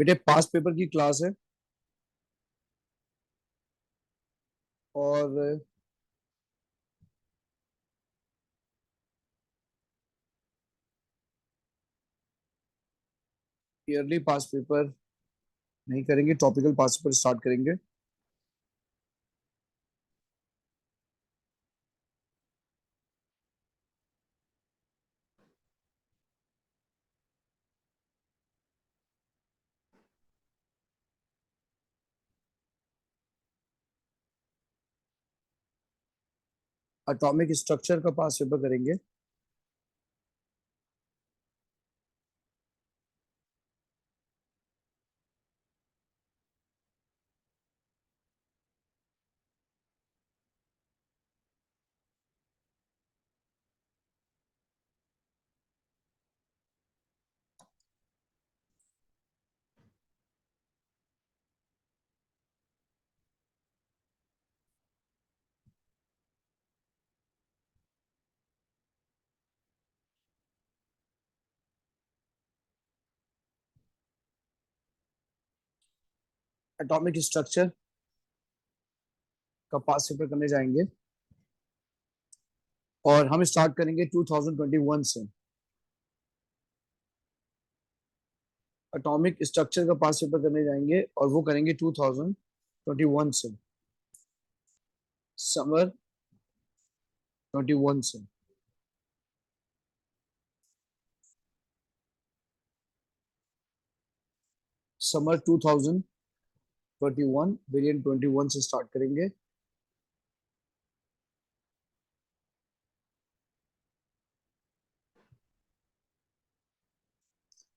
बेटे past paper की class है और ईयरली पास्ट पेपर नहीं करेंगे, टॉपिकल पास्ट पेपर स्टार्ट करेंगे। एटॉमिक स्ट्रक्चर का पास्ट पेपर करेंगे। एटॉमिक स्ट्रक्चर का पास्ट पेपर करने जाएंगे और हम स्टार्ट करेंगे 2021 से। एटॉमिक स्ट्रक्चर का पास्ट पेपर करने जाएंगे और वो करेंगे 2021 से, समर 21 से। समर 2021 वेरिएंट 21 से स्टार्ट करेंगे।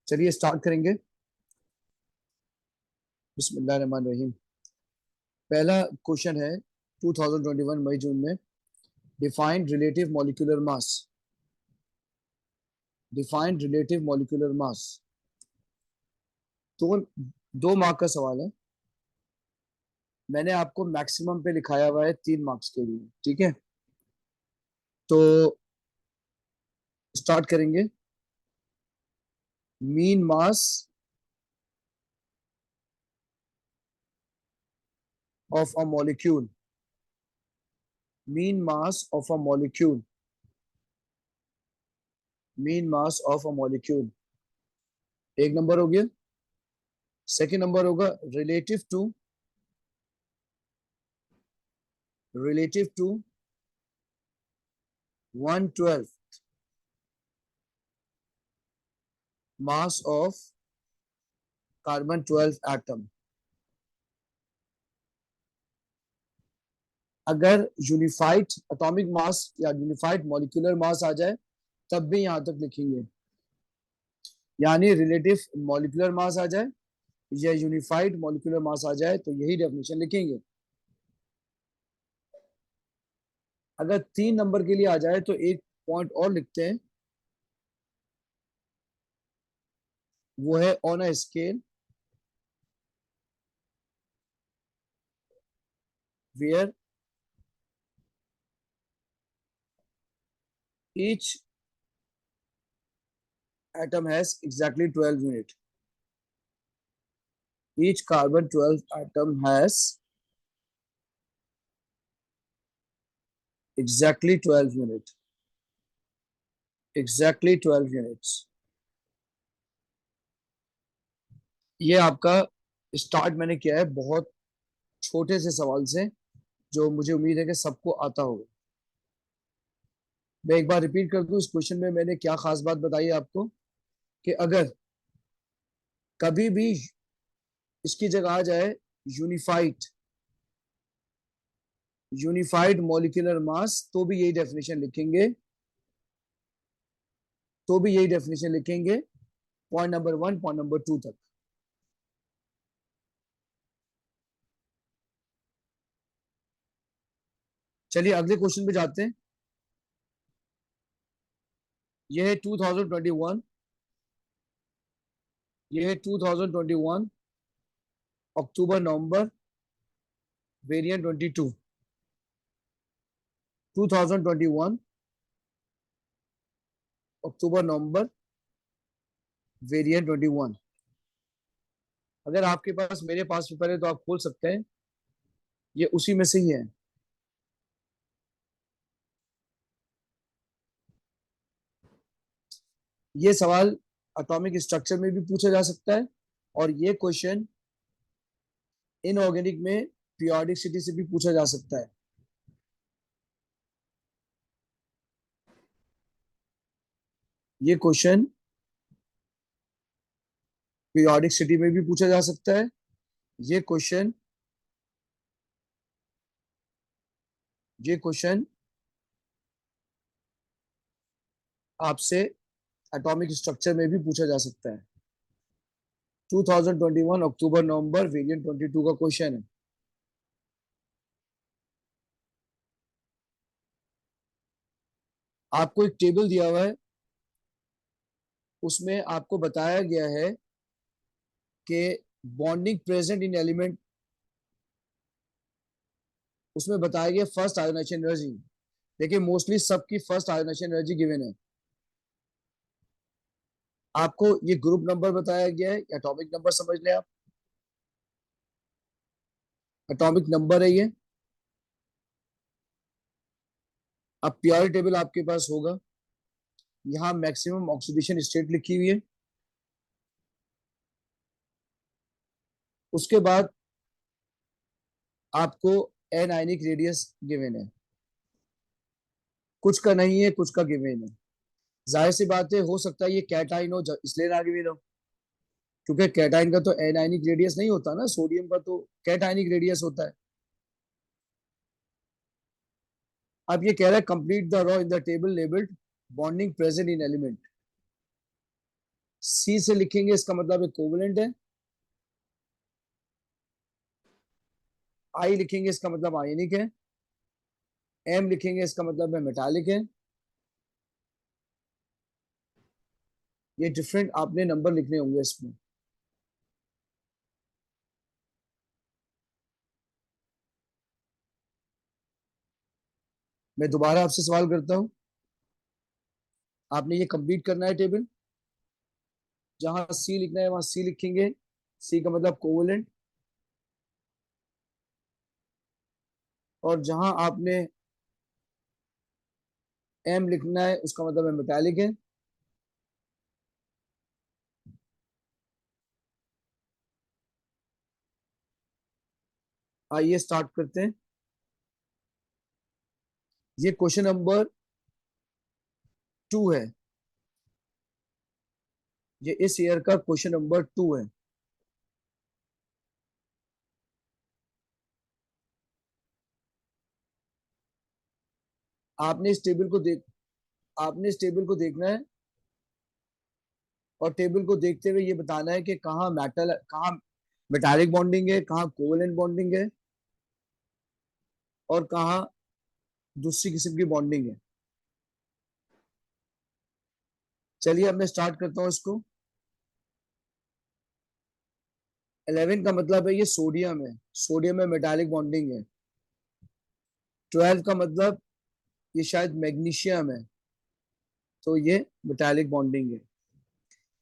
चलिए स्टार्ट करेंगे। बिस्मिल्लाहिर्रहमानिर्रहीम। पहला क्वेश्चन है 2021 मई जून में, defined relative molecular mass. Defined relative molecular mass. तो 2 मार्क का सवाल है। मैंने आपको मैक्सिमम पे लिखाया हुआ है 3 मार्क्स के लिए, ठीक है। तो स्टार्ट करेंगे। Mean mass of a molecule. Mean mass of a molecule. Mean mass of a molecule. एक नंबर हो गया। सेकंड नंबर होगा relative to 1/12 mass of carbon 12 atom. अगर यूनिफाइड एटॉमिक मास या यूनिफाइड मॉलिक्यूलर मास आ जाए तब भी यहां तक लिखेंगे, यानी रिलेटिव मॉलिक्यूलर मास आ जाए या यूनिफाइड मॉलिक्यूलर मास आ जाए तो यही डेफिनेशन लिखेंगे। अगर 3 नंबर के लिए आ जाए तो एक पॉइंट और लिखते हैं, वो है on a scale where each atom has exactly 12 unit. Each carbon 12 atom has exactly 12 unit. Exactly 12 units. ये आपका स्टार्ट मैंने किया है बहुत छोटे से सवाल से, जो मुझे उम्मीद है कि सबको आता होगा। मैं एक बार रिपीट कर दूं, इस क्वेश्चन में मैंने क्या खास बात बताई आपको कि अगर कभी भी इसकी जगह आ जाए यूनिफाइड यूनिफाइड मॉलिक्यूलर मास तो भी यही डेफिनेशन लिखेंगे। पॉइंट नंबर 1 पॉइंट नंबर 2 तक। चलिए अगले क्वेश्चन पे जाते हैं। ये है 2021। ये है 2021 अक्टूबर नवंबर वेरिएंट 22। 2021 अक्टूबर नवंबर वेरिएंट 21। अगर आपके पास मेरे पास पेपर है तो आप खोल सकते हैं, ये उसी में से ही है। ये सवाल एटॉमिक स्ट्रक्चर में भी पूछा जा सकता है, और ये क्वेश्चन इनऑर्गेनिक में पीरियोडिसिटी से भी पूछा जा सकता है। ये क्वेश्चन पीरियोडिसिटी में भी पूछा जा सकता है। ये क्वेश्चन ये क्वेश्चन आपसे एटॉमिक स्ट्रक्चर में भी पूछा जा सकता है। 2021 अक्टूबर नवंबर वेरिएंट 22 का क्वेश्चन है। आपको एक टेबल दिया हुआ है, उसमें आपको बताया गया है कि बॉन्डिंग प्रेजेंट इन एलिमेंट, उसमें बताया गया फर्स्ट आयोनाइजेशन एनर्जी। देखिए मोस्टली सबकी फर्स्ट आयोनाइजेशन एनर्जी गिवन है। आपको ये ग्रुप नंबर बताया गया है, एटॉमिक नंबर समझ लें आप, एटॉमिक नंबर है ये। अब प्योरिटी टेबल आपके पास होगा, यहाँ मैक्सिमम ऑक्सीडेशन स्टेट लिखी हुई है। उसके बाद आपको एन आयनिक रेडियस गिवन है, कुछ का नहीं है, कुछ का गिवन है। जाहिर सी बात है, हो सकता है ये कैटाइन हो, इसलिए ना गिवन हो, क्योंकि कैटाइन का तो एन आयनिक रेडियस नहीं होता ना, सोडियम का तो कैटाइनिक रेडियस होता है। अब ये कह रहा है complete the row in the table labelled bonding present in element. C से लिखेंगे इसका मतलब कोवलेंट है, आई लिखेंगे इसका मतलब आयनिक है, एम लिखेंगे इसका मतलब है मेटालिक है। ये डिफरेंट आपने नंबर लिखने होंगे इसमें। मैं दोबारा आपसे सवाल करता हूं, आपने ये कंप्लीट करना है टेबल। जहां सी लिखना है वहां सी लिखेंगे, सी का मतलब कोवलेंट। और जहां आपने एम लिखना है उसका मतलब है मेटालिक है। आइए स्टार्ट करते हैं। ये क्वेश्चन नंबर 2 है, ये इस ईयर का क्वेश्चन नंबर 2 है। आपने इस टेबल को देख आपने इस टेबल को देखना है, और टेबल को देखते हुए ये बताना है कि कहाँ मेटालिक बॉन्डिंग है, कहाँ कोवेलेंट बॉन्डिंग है, और कहाँ दूसरी किस्म की बॉन्डिंग है। चलिए अब मैं स्टार्ट करता हूँ इसको। 11 का मतलब है ये सोडियम है, सोडियम में मेटालिक बॉन्डिंग है। 12 का मतलब ये शायद मैग्नीशियम है, तो ये मेटालिक बॉन्डिंग है।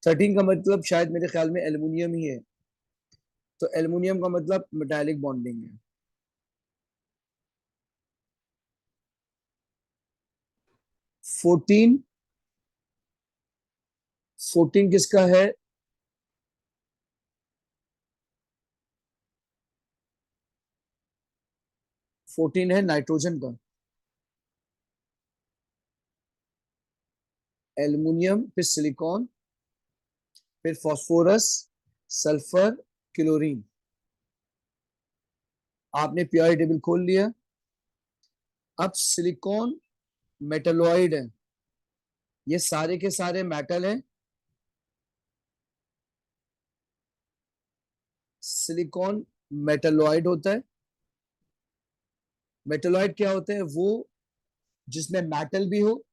13 का मतलब शायद मेरे ख्याल में एल्युमिनियम ही है, तो एल्युमिनियम का मतलब मेटालिक बॉन्डिंग है। 14 14 किसका है? 14 है नाइट्रोजन का। एल्युमिनियम, फिर सिलिकॉन, फिर फास्फोरस, सल्फर, क्लोरीन। आपने पीआई टेबल खोल लिया। अब सिलिकॉन मेटलॉइड है, ये सारे के सारे मेटल हैं। सिलिकॉन मेटलॉइड होता है। मेटलॉइड क्या होते हैं? वो जिसमें मेटल भी हो,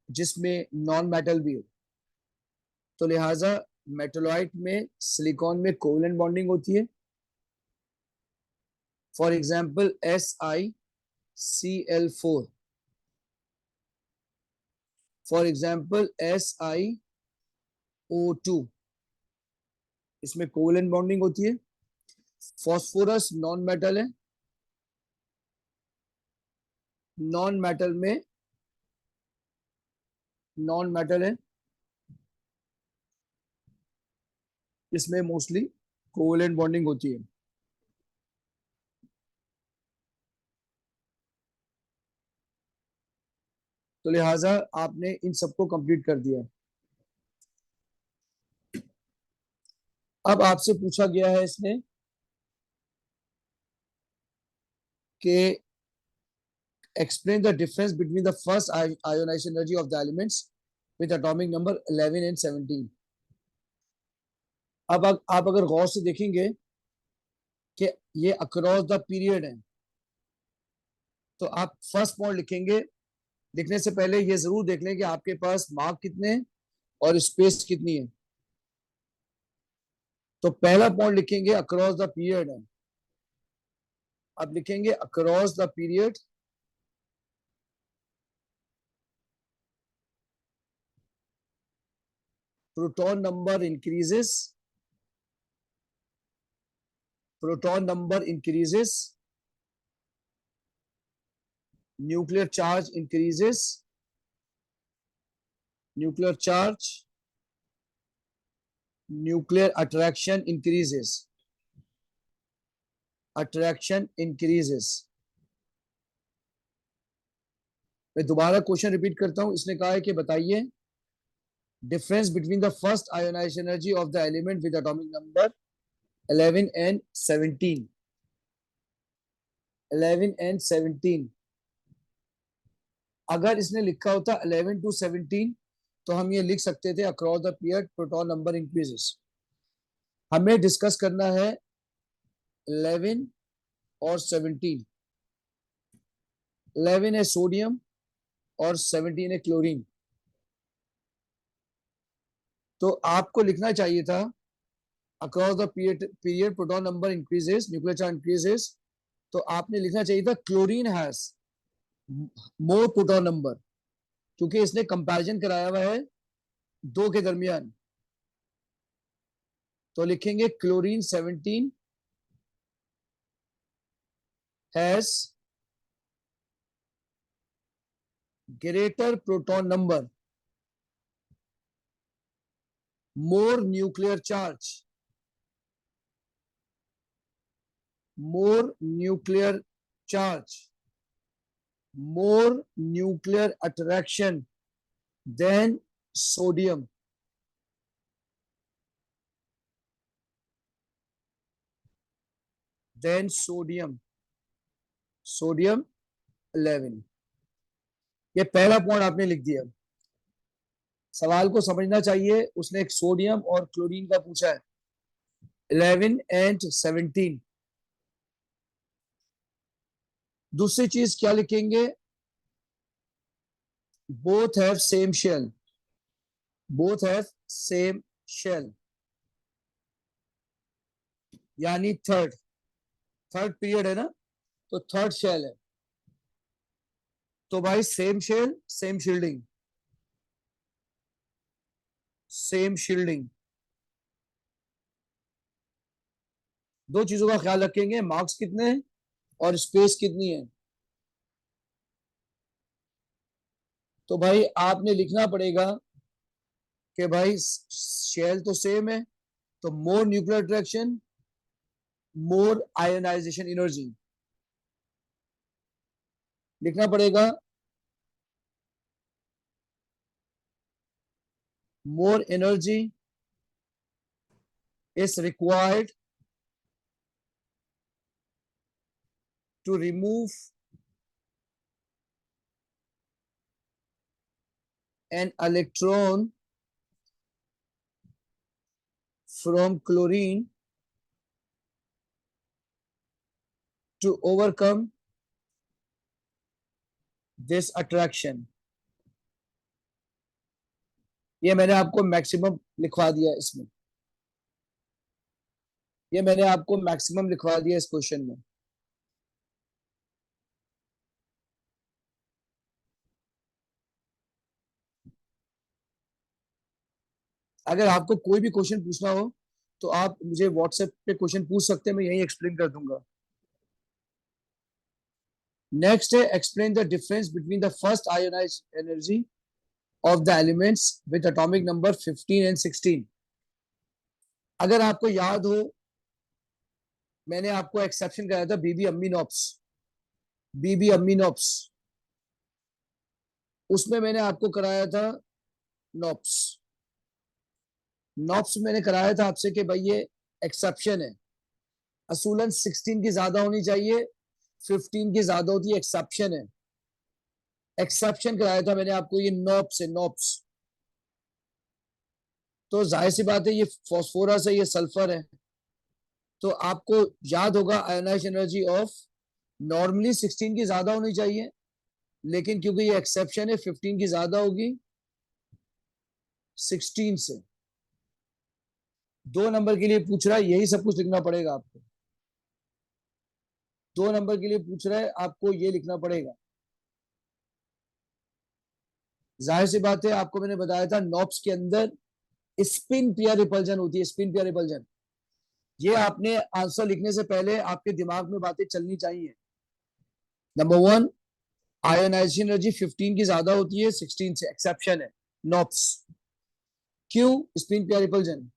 जिसमें नॉन मेटल भी हो। तो लिहाजा मेटलॉइड में सिलिकॉन में कोवेलेंट बॉन्डिंग होती है। For example SiCl4, for example SiO2, इसमें कोवेलेंट बॉन्डिंग होती है। फॉस्फोरस नॉन मेटल है, नॉन मेटल में नॉन मेटल है, इसमें मोस्टली कोवेलेंट बॉन्डिंग होती है। तो लिहाजा आपने इन सबको कंप्लीट कर दिया। अब आपसे पूछा गया है इसने कि explain the difference between the first ionization energy of the elements with atomic number 11 and 17। अब आप अगर गौर से देखेंगे कि ये अक्रॉस द पीरियड है, तो आप फर्स्ट पॉइंट लिखेंगे। लिखने से पहले ये जरूर देख लें कि आपके पास मार्क कितने हैं और स्पेस कितनी है। तो पहला पॉइंट लिखेंगे अक्रॉस द पीरियड है। अब लिखेंगे across the period proton number increases, proton number increases, nuclear charge increases, nuclear charge, nuclear attraction increases, attraction increases। मैं दोबारा क्वेश्चन रिपीट करता हूं। इसने कहा है कि बताइए difference between the first ionisation energy of the element with atomic number 11 and 17। 11 and 17, अगर इसने लिखा होता 11 टू 17 तो हम ये लिख सकते थे across the period proton number increases. हमें डिस्कस करना है 11 और 17। 11 है सोडियम और 17 है क्लोरीन। तो आपको लिखना चाहिए था across the period proton number increases, nuclear charge increases. तो आपने लिखना चाहिए था chlorine has more proton number, क्योंकि इसने कंपैरिजन कराया हुआ है दो के दरमियान। तो लिखेंगे chlorine 17 has greater proton number, more nuclear charge, more nuclear charge, more nuclear attraction than sodium, than sodium, sodium 11। ये पहला पॉइंट आपने लिख दिया। सवाल को समझना चाहिए, उसने एक सोडियम और क्लोरीन का पूछा है, 11 एंड 17। दूसरी चीज क्या लिखेंगे, both have same shell, both have same shell, यानी थर्ड, थर्ड पीरियड है ना, तो थर्ड शेल है। तो भाई same shell same shielding, same shielding. दो चीजों का ख्याल रखेंगे, मार्क्स कितने हैं और स्पेस कितनी है। तो भाई आपने लिखना पड़ेगा कि भाई शेल तो सेम है, तो more nuclear attraction, more ionisation energy लिखना पड़ेगा। More energy is required to remove an electron from chlorine to overcome this attraction। ये मैंने आपको मैक्सिमम लिखवा दिया इसमें, ये मैंने आपको मैक्सिमम लिखवा दिया इस क्वेश्चन में। अगर आपको कोई भी क्वेश्चन पूछना हो तो आप मुझे व्हाट्सएप पे क्वेश्चन पूछ सकते हैं, मैं यही एक्सप्लेन कर दूंगा। नेक्स्ट है explain the difference between the first ionise energy of the elements with atomic number 15 and 16। अगर आपको याद हो, मैंने आपको एक्सेप्शन कराया था बीबी अमीनोप्स, बीबी अमीनोप्स, उसमें मैंने आपको कराया था नॉप्स। नॉप्स मैंने कराया था आपसे कि भाई ये एक्सेप्शन है, असूलन 16 की ज्यादा होनी चाहिए, 15 की ज्यादा होती है, एक्सेप्शन है। एक्सेप्शन कराया था मैंने आपको, ये नॉप्स है, नॉप्स। तो जाहिर सी बात है ये फॉस्फोरस है, ये सल्फर है। तो आपको याद होगा आयोनाइज एनर्जी ऑफ नॉर्मली 16 की ज्यादा होनी चाहिए, लेकिन क्योंकि ये एक्सेप्शन है 15 की ज्यादा होगी 16 से। 2 नंबर के लिए पूछ रहा है, यही सब कुछ लिखना पड़ेगा आपको। 2 नंबर के लिए पूछ रहा है, आपको ये लिखना पड़ेगा। जाहिर सी बात है, आपको मैंने बताया था नॉप्स के अंदर स्पिन पेयर रिपल्जन होती है, स्पिन पेयर रिपल्जन। ये आपने आंसर लिखने से पहले आपके दिमाग में बातें चलनी चाहिए। नंबर 1, आयोनाइजेशन एनर्जी 15 की ज्यादा होती है 16 से, एक्सेप्शन है नॉप्स। क्यों? Spin pair repulsion,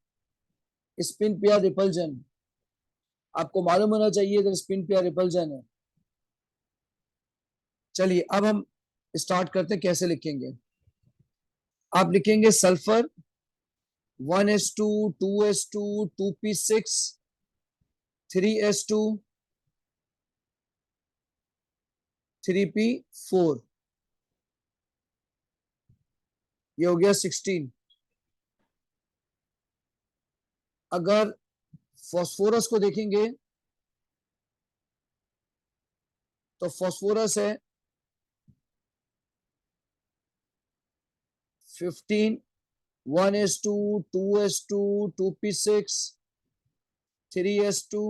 spin pair repulsion आपको मालूम होना चाहिए अगर स्पिन पेयर रिपल्जन है। चलिए अब हम स्टार्ट करते हैं, कैसे लिखेंगे। आप लिखेंगे sulphur 1s2 2s2 2p6 3s2 3p4, ये हो गया 16। अगर फॉस्फोरस को देखेंगे तो फॉस्फोरस है 15, 1s2 2s2 2p6 3s2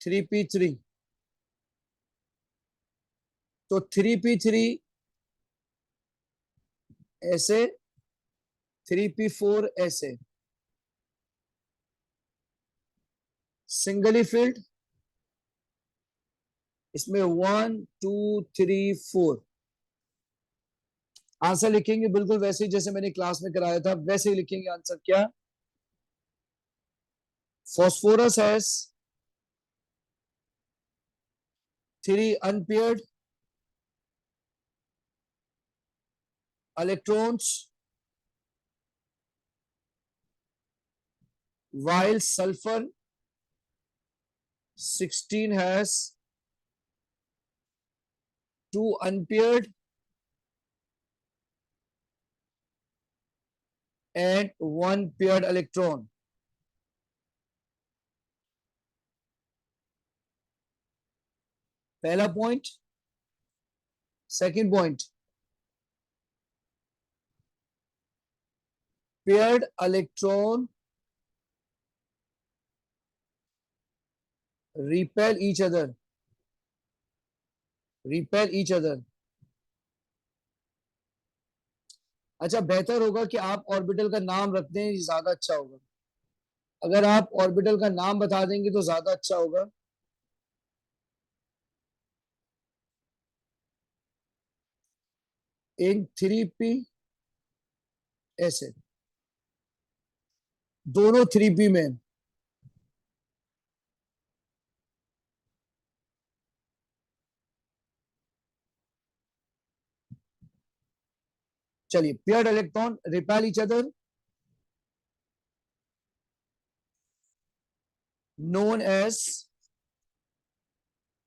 3p3। तो 3p3 ऐसे, 3p4 ऐसे, सिंगली फिल्ड, इसमें 1 2 3 4। आंसर लिखेंगे बिल्कुल वैसे ही जैसे मैंने क्लास में कराया था, वैसे ही लिखेंगे आंसर। क्या? Phosphorus has 3 unpaired electrons while sulfur 16 has 2 unpaired and 1 paired electron। पहला point. Second point, paired electron repel each other, repel each other। अच्छा, बेहतर होगा कि आप ऑर्बिटल का नाम रख दें, ज्यादा अच्छा होगा। अगर आप ऑर्बिटल का नाम बता देंगे तो ज्यादा अच्छा होगा। इन 3p ऐसे, दोनों 3p में। चलिए, paired electron repel each other known as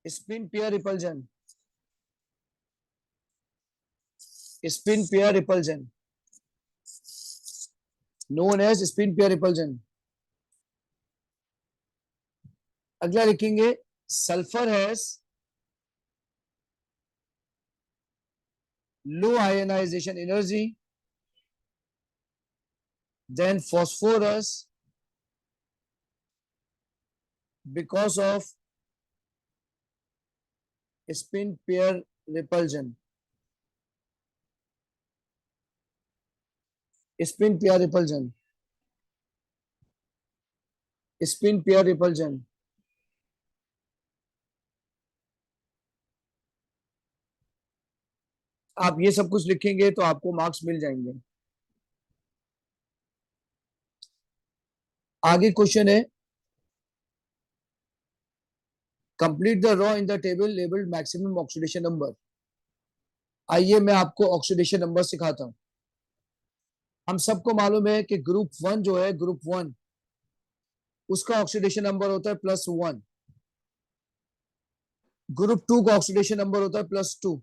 spin pair repulsion, spin pair repulsion, known as spin pair repulsion। अगला लिखेंगे sulphur has low ionisation energy than phosphorus because of spin pair repulsion, spin pair repulsion। Spin pair repulsion. आप ये सब कुछ लिखेंगे तो आपको marks मिल जाएंगे। आगे क्वेश्चन है, complete the raw in the table labelled maximum oxidation number. आइए मैं आपको ऑक्सीडेशन नंबर सिखाता हूं। हम सबको मालूम है कि ग्रुप वन जो है, ग्रुप वन, उसका ऑक्सीडेशन नंबर होता है +1। ग्रुप टू का ऑक्सीडेशन नंबर होता है +2।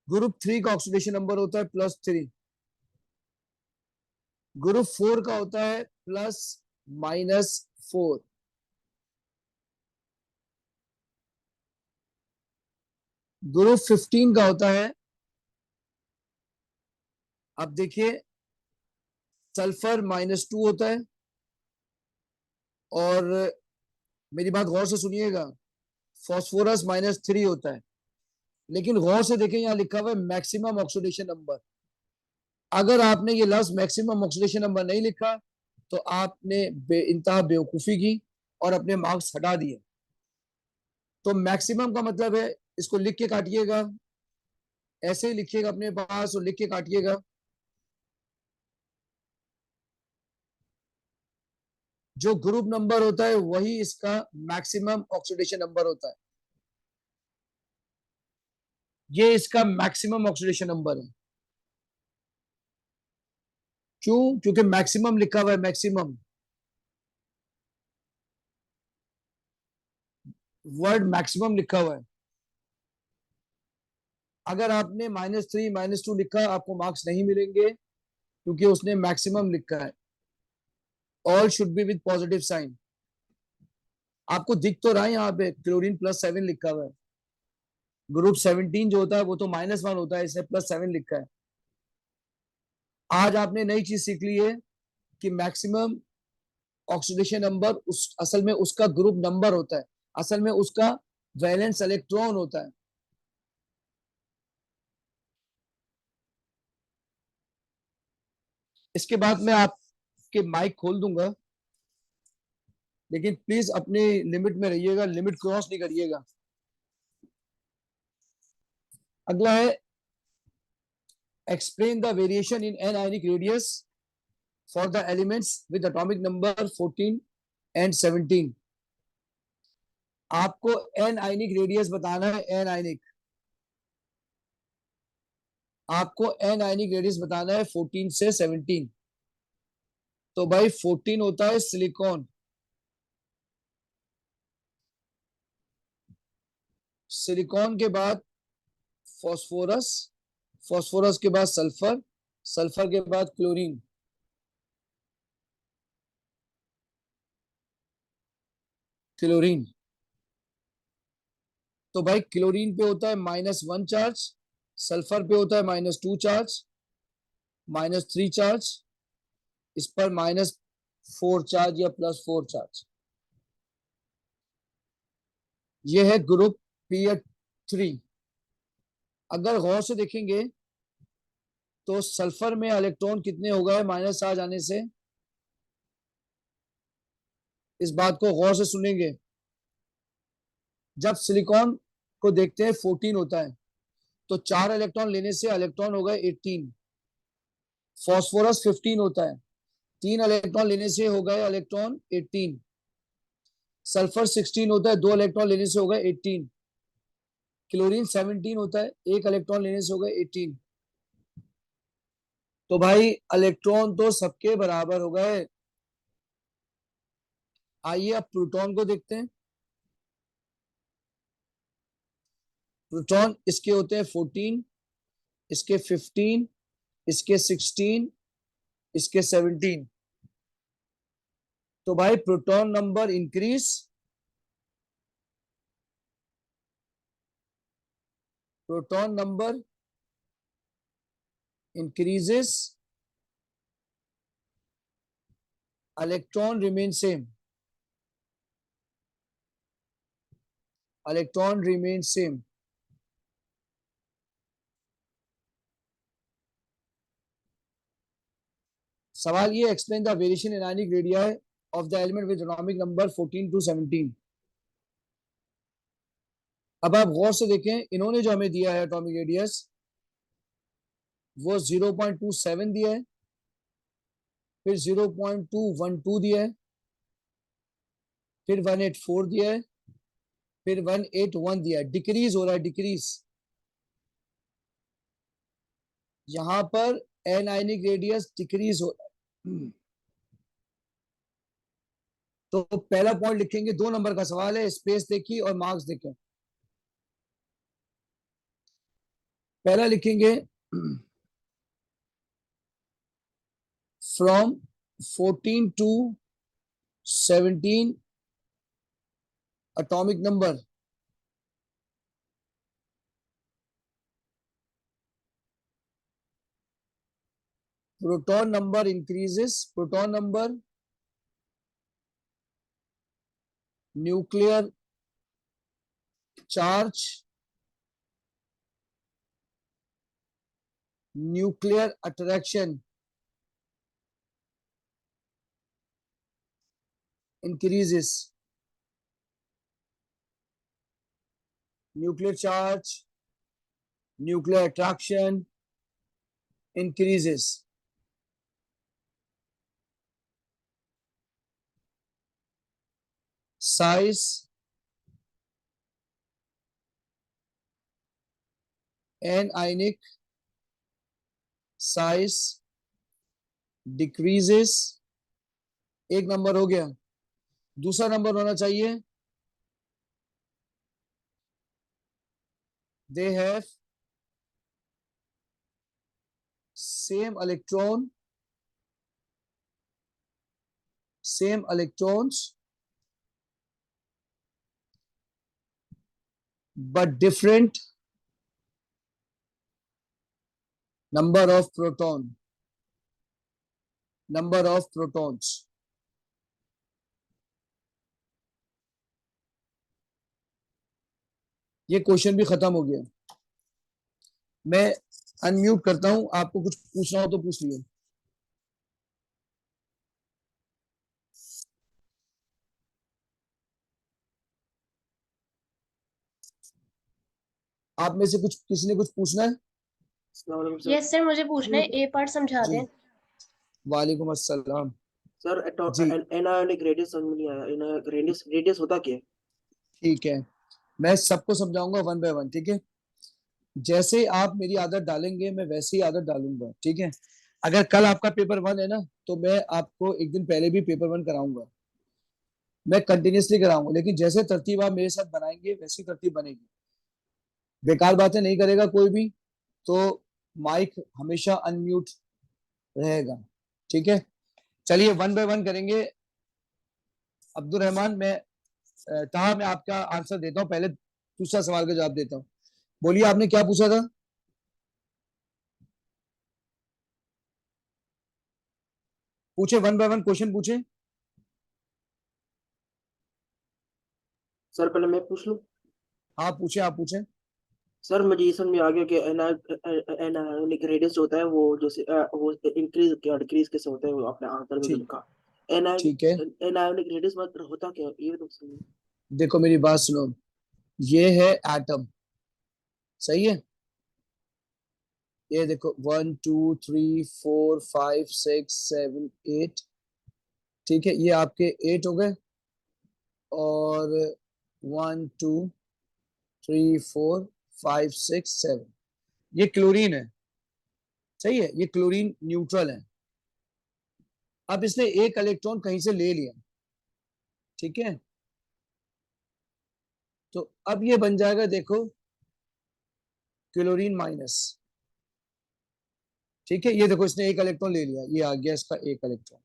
ग्रुप थ्री का ऑक्सीडेशन नंबर होता है +3। ग्रुप फोर का होता है +-4। ग्रुप 15 का होता है, अब देखिए, सल्फर -2 होता है। और मेरी बात गौर से सुनिएगा, फॉस्फोरस -3 होता है। लेकिन गौर से देखें, यहां लिखा हुआ है मैक्सिमम ऑक्सीडेशन नंबर। अगर आपने ये लफ्ज मैक्सिमम ऑक्सीडेशन नंबर नहीं लिखा तो आपने इंतहा बेवकूफी की और अपने मार्क्स हटा दिए। तो मैक्सिमम का मतलब है, इसको लिख के काटिएगा, ऐसे ही लिखिएगा अपने पास और लिख के काटिएगा। जो ग्रुप नंबर होता है वही इसका मैक्सिमम ऑक्सीडेशन नंबर होता है। ये इसका मैक्सिमम ऑक्सीडेशन नंबर है। क्यों? क्योंकि मैक्सिमम लिखा हुआ है, मैक्सिमम, वर्ड मैक्सिमम लिखा हुआ है। अगर आपने -3 -2 लिखा, आपको मार्क्स नहीं मिलेंगे, क्योंकि उसने मैक्सिमम लिखा है। All should be with positive sign. आपको दिख तो रहा है यहाँ पे क्लोरीन +7 लिखा हुआ है। ग्रुप 17 जो होता है वो तो -1 होता है, इसने +7 लिखा है। आज आपने नई चीज सीख ली है कि मैक्सिमम ऑक्सीडेशन नंबर उस असल में उसका ग्रुप नंबर होता है, असल में उसका वैलेंस इलेक्ट्रॉन होता है। इसके बाद मैं आपके माइक खोल दूंगा, लेकिन प्लीज अपने लिमिट में रहिएगा, लिमिट क्रॉस नहीं करिएगा। अगला है, explain the variation in an ionic radius for the elements with atomic number 14 and 17। आपको एन आयनिक रेडियस बताना है, एन आयनिक, आपको एन आयनिक रेडियस बताना है 14 से 17। तो भाई 14 होता है सिलिकॉन, सिलिकॉन के बाद फॉस्फोरस, फॉस्फोरस के बाद सल्फर, सल्फर के बाद क्लोरीन, क्लोरीन। तो भाई क्लोरीन पे होता है -1 चार्ज, सल्फर पे होता है -2 चार्ज, -3 चार्ज, इस पर -4 चार्ज या +4 चार्ज। ये है ग्रुप Pr3। अगर गौर से देखेंगे तो सल्फर में इलेक्ट्रॉन कितने हो गए माइनस आ जाने से, इस बात को गौर से सुनेंगे। जब सिलिकॉन को देखते हैं 14 होता है, तो 4 इलेक्ट्रॉन लेने से इलेक्ट्रॉन हो गए 18। फॉस्फोरस 15 होता है, 3 इलेक्ट्रॉन लेने से हो गए इलेक्ट्रॉन 18। सल्फर 16 होता है, 2 इलेक्ट्रॉन लेने से हो गए 18। क्लोरीन 17 होता है, 1 इलेक्ट्रॉन लेने से हो गए 18। तो भाई इलेक्ट्रॉन तो सबके बराबर हो गए। आइए अब प्रोटॉन को देखते हैं। प्रोटॉन इसके होते हैं 14, इसके 15, इसके 16, इसके 17। तो भाई proton number increase, proton number increases, electron remain same, electron remain same. सवाल ये, explain the variation in ionic radii है of the element with atomic number 14 to 17। अब आप गौर से देखें, इन्होंने जो हमें दिया है एटॉमिक रेडियस वो 0.27 दिया है, फिर 0.212 दिया है, फिर 184 दिया है, फिर 181 दिया है। डिक्रीज हो रहा है, डिक्रीज। यहां पर एनायनिक रेडियस डिक्रीज हो रहा है। तो पहला पॉइंट लिखेंगे, 2 नंबर का सवाल है, स्पेस देखिए और मार्क्स देखें। पहला लिखेंगे from 14 to 17 atomic number proton number increases, proton number, nuclear charge, nuclear attraction increases, nuclear charge, nuclear attraction increases। Size anionic size decreases। एक नंबर हो गया। दूसरा नंबर होना चाहिए, they have same electrons but different number of protons। ये question भी खत्म हो गया। मैं अनम्यूट करता हूं, आपको कुछ पूछना हो तो पूछ लियो। आप में से कुछ किसी ने कुछ पूछना है? यस सर, मुझे पूछना है, ए पार्ट समझा जी, दें। वालेकुम अस्सलाम। सर जी एनायोनिक रेडियस समझ नहीं आया। एनायोनिक रेडियस होता क्या है? ठीक है, मैं सबको समझाऊंगा वन बाय वन, ठीक है? जैसे आप मेरी आदत डालेंगे मैं वैसे ही आदत डालूंगा, ठीक है? अगर कल आपका पेपर 1 है ना, तो मैं आपको एक दिन पहले भी पेपर 1 कराऊंगा, मैं कंटिन्यूसली कराऊंगा, लेकिन जैसे तरतीब आप मेरे साथ बनाएंगे वैसी तरतीब बनेगी। बेकार बातें नहीं करेगा कोई भी, तो माइक हमेशा अनम्यूट रहेगा, ठीक है? चलिए वन बाय वन करेंगे। अब्दुल रहमान, मैं आपका आंसर देता हूँ, पहले दूसरा सवाल का जवाब देता हूँ। बोलिए, आपने क्या पूछा था? पूछे, वन बाय वन क्वेश्चन पूछे। सर पहले मैं पूछ लूं? हाँ पूछे, आप पूछे। सर मुझे ये समझ में आ गया कि एनायोनिक रेडियस होता है वो जैसे वो इंक्रीज क्या डिक्रीज कैसे होता है, वो आपने आंसर में जो ठीक, लिखा। ठीक है। एनायोनिक रेडियस मतलब होता क्या है ये तो समझिए। देखो मेरी बात सुनो, ये है एटम, सही है? ये देखो 1 2 3 4 5 6 7 8, ठीक है? ये आपके 8 हो गए, और 1 2 3 4 5 6 7, ये क्लोरीन है, सही है? ये क्लोरीन न्यूट्रल है। अब इसने एक इलेक्ट्रॉन कहीं से ले लिया, ठीक है? तो अब ये बन जाएगा, देखो, क्लोरीन माइनस, ठीक है? ये देखो, इसने एक इलेक्ट्रॉन ले लिया, ये आ गया इसका एक इलेक्ट्रॉन।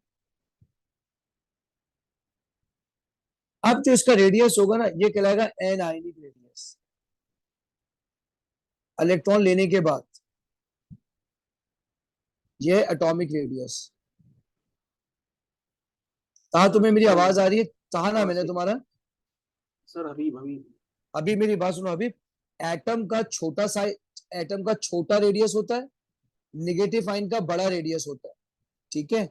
अब जो इसका रेडियस होगा ना, ये कहलाएगा एन आयनिक रेडियस, इलेक्ट्रॉन लेने के बाद। ये एटॉमिक रेडियस। कहा तुम्हें मेरी आवाज आ रही है? कहा ना मैंने तुम्हारा? सर हबीब हबीब अभी मेरी बात सुनो। अभी एटम का छोटा साइज, एटम का छोटा रेडियस होता है, निगेटिव आयन का बड़ा रेडियस होता है, ठीक है?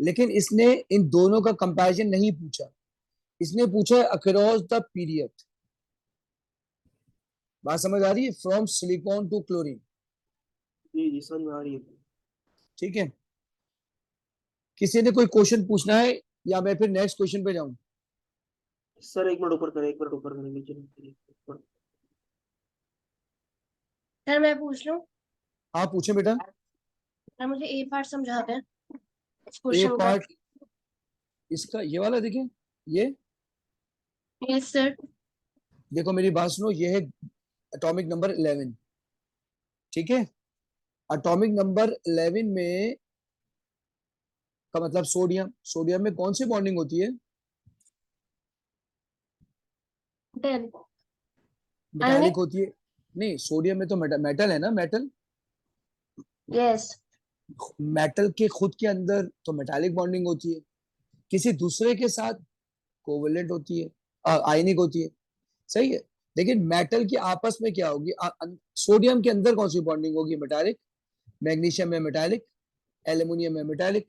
लेकिन इसने इन दोनों का कंपैरिजन नहीं पूछा, इसने पूछा है अक्रॉस द पीरियड। बात समझ आ रही है? From silicon to chlorine. जी जी समझ में आ रही है। ठीक है, किसी ने कोई क्वेश्चन पूछना है या मैं फिर नेक्स्ट क्वेश्चन पे जाऊं? सर एक मिनट ऊपर करें, एक मिनट ऊपर करें, नीचे नहीं ऊपर। सर मैं पूछ लूं? हाँ पूछे बेटा। सर मुझे ए पार्ट समझा दें इस ए क्वेश्चन का। पार्ट इसका ये वाला देखिए, ये यस सर। देखो मेरी बात सुनो, ये है एटॉमिक नंबर 11। ठीक है, एटॉमिक नंबर 11 में का मतलब सोडियम, सोडियम में कौन सी बॉन्डिंग होती है? टेन। मेटालिक होती है। नहीं, सोडियम में तो मेटल है ना, मेटल। यस। मेटल के खुद के अंदर तो मेटालिक बॉन्डिंग होती है, किसी दूसरे के साथ कोवेलेंट होती है, आयनिक होती है। सही है, लेकिन मेटल की आपस में क्या होगी? सोडियम के अंदर कौन सी बॉन्डिंग होगी? मेटालिक। मैग्नीशियम में मेटालिक, एल्यूमिनियम में मेटालिक।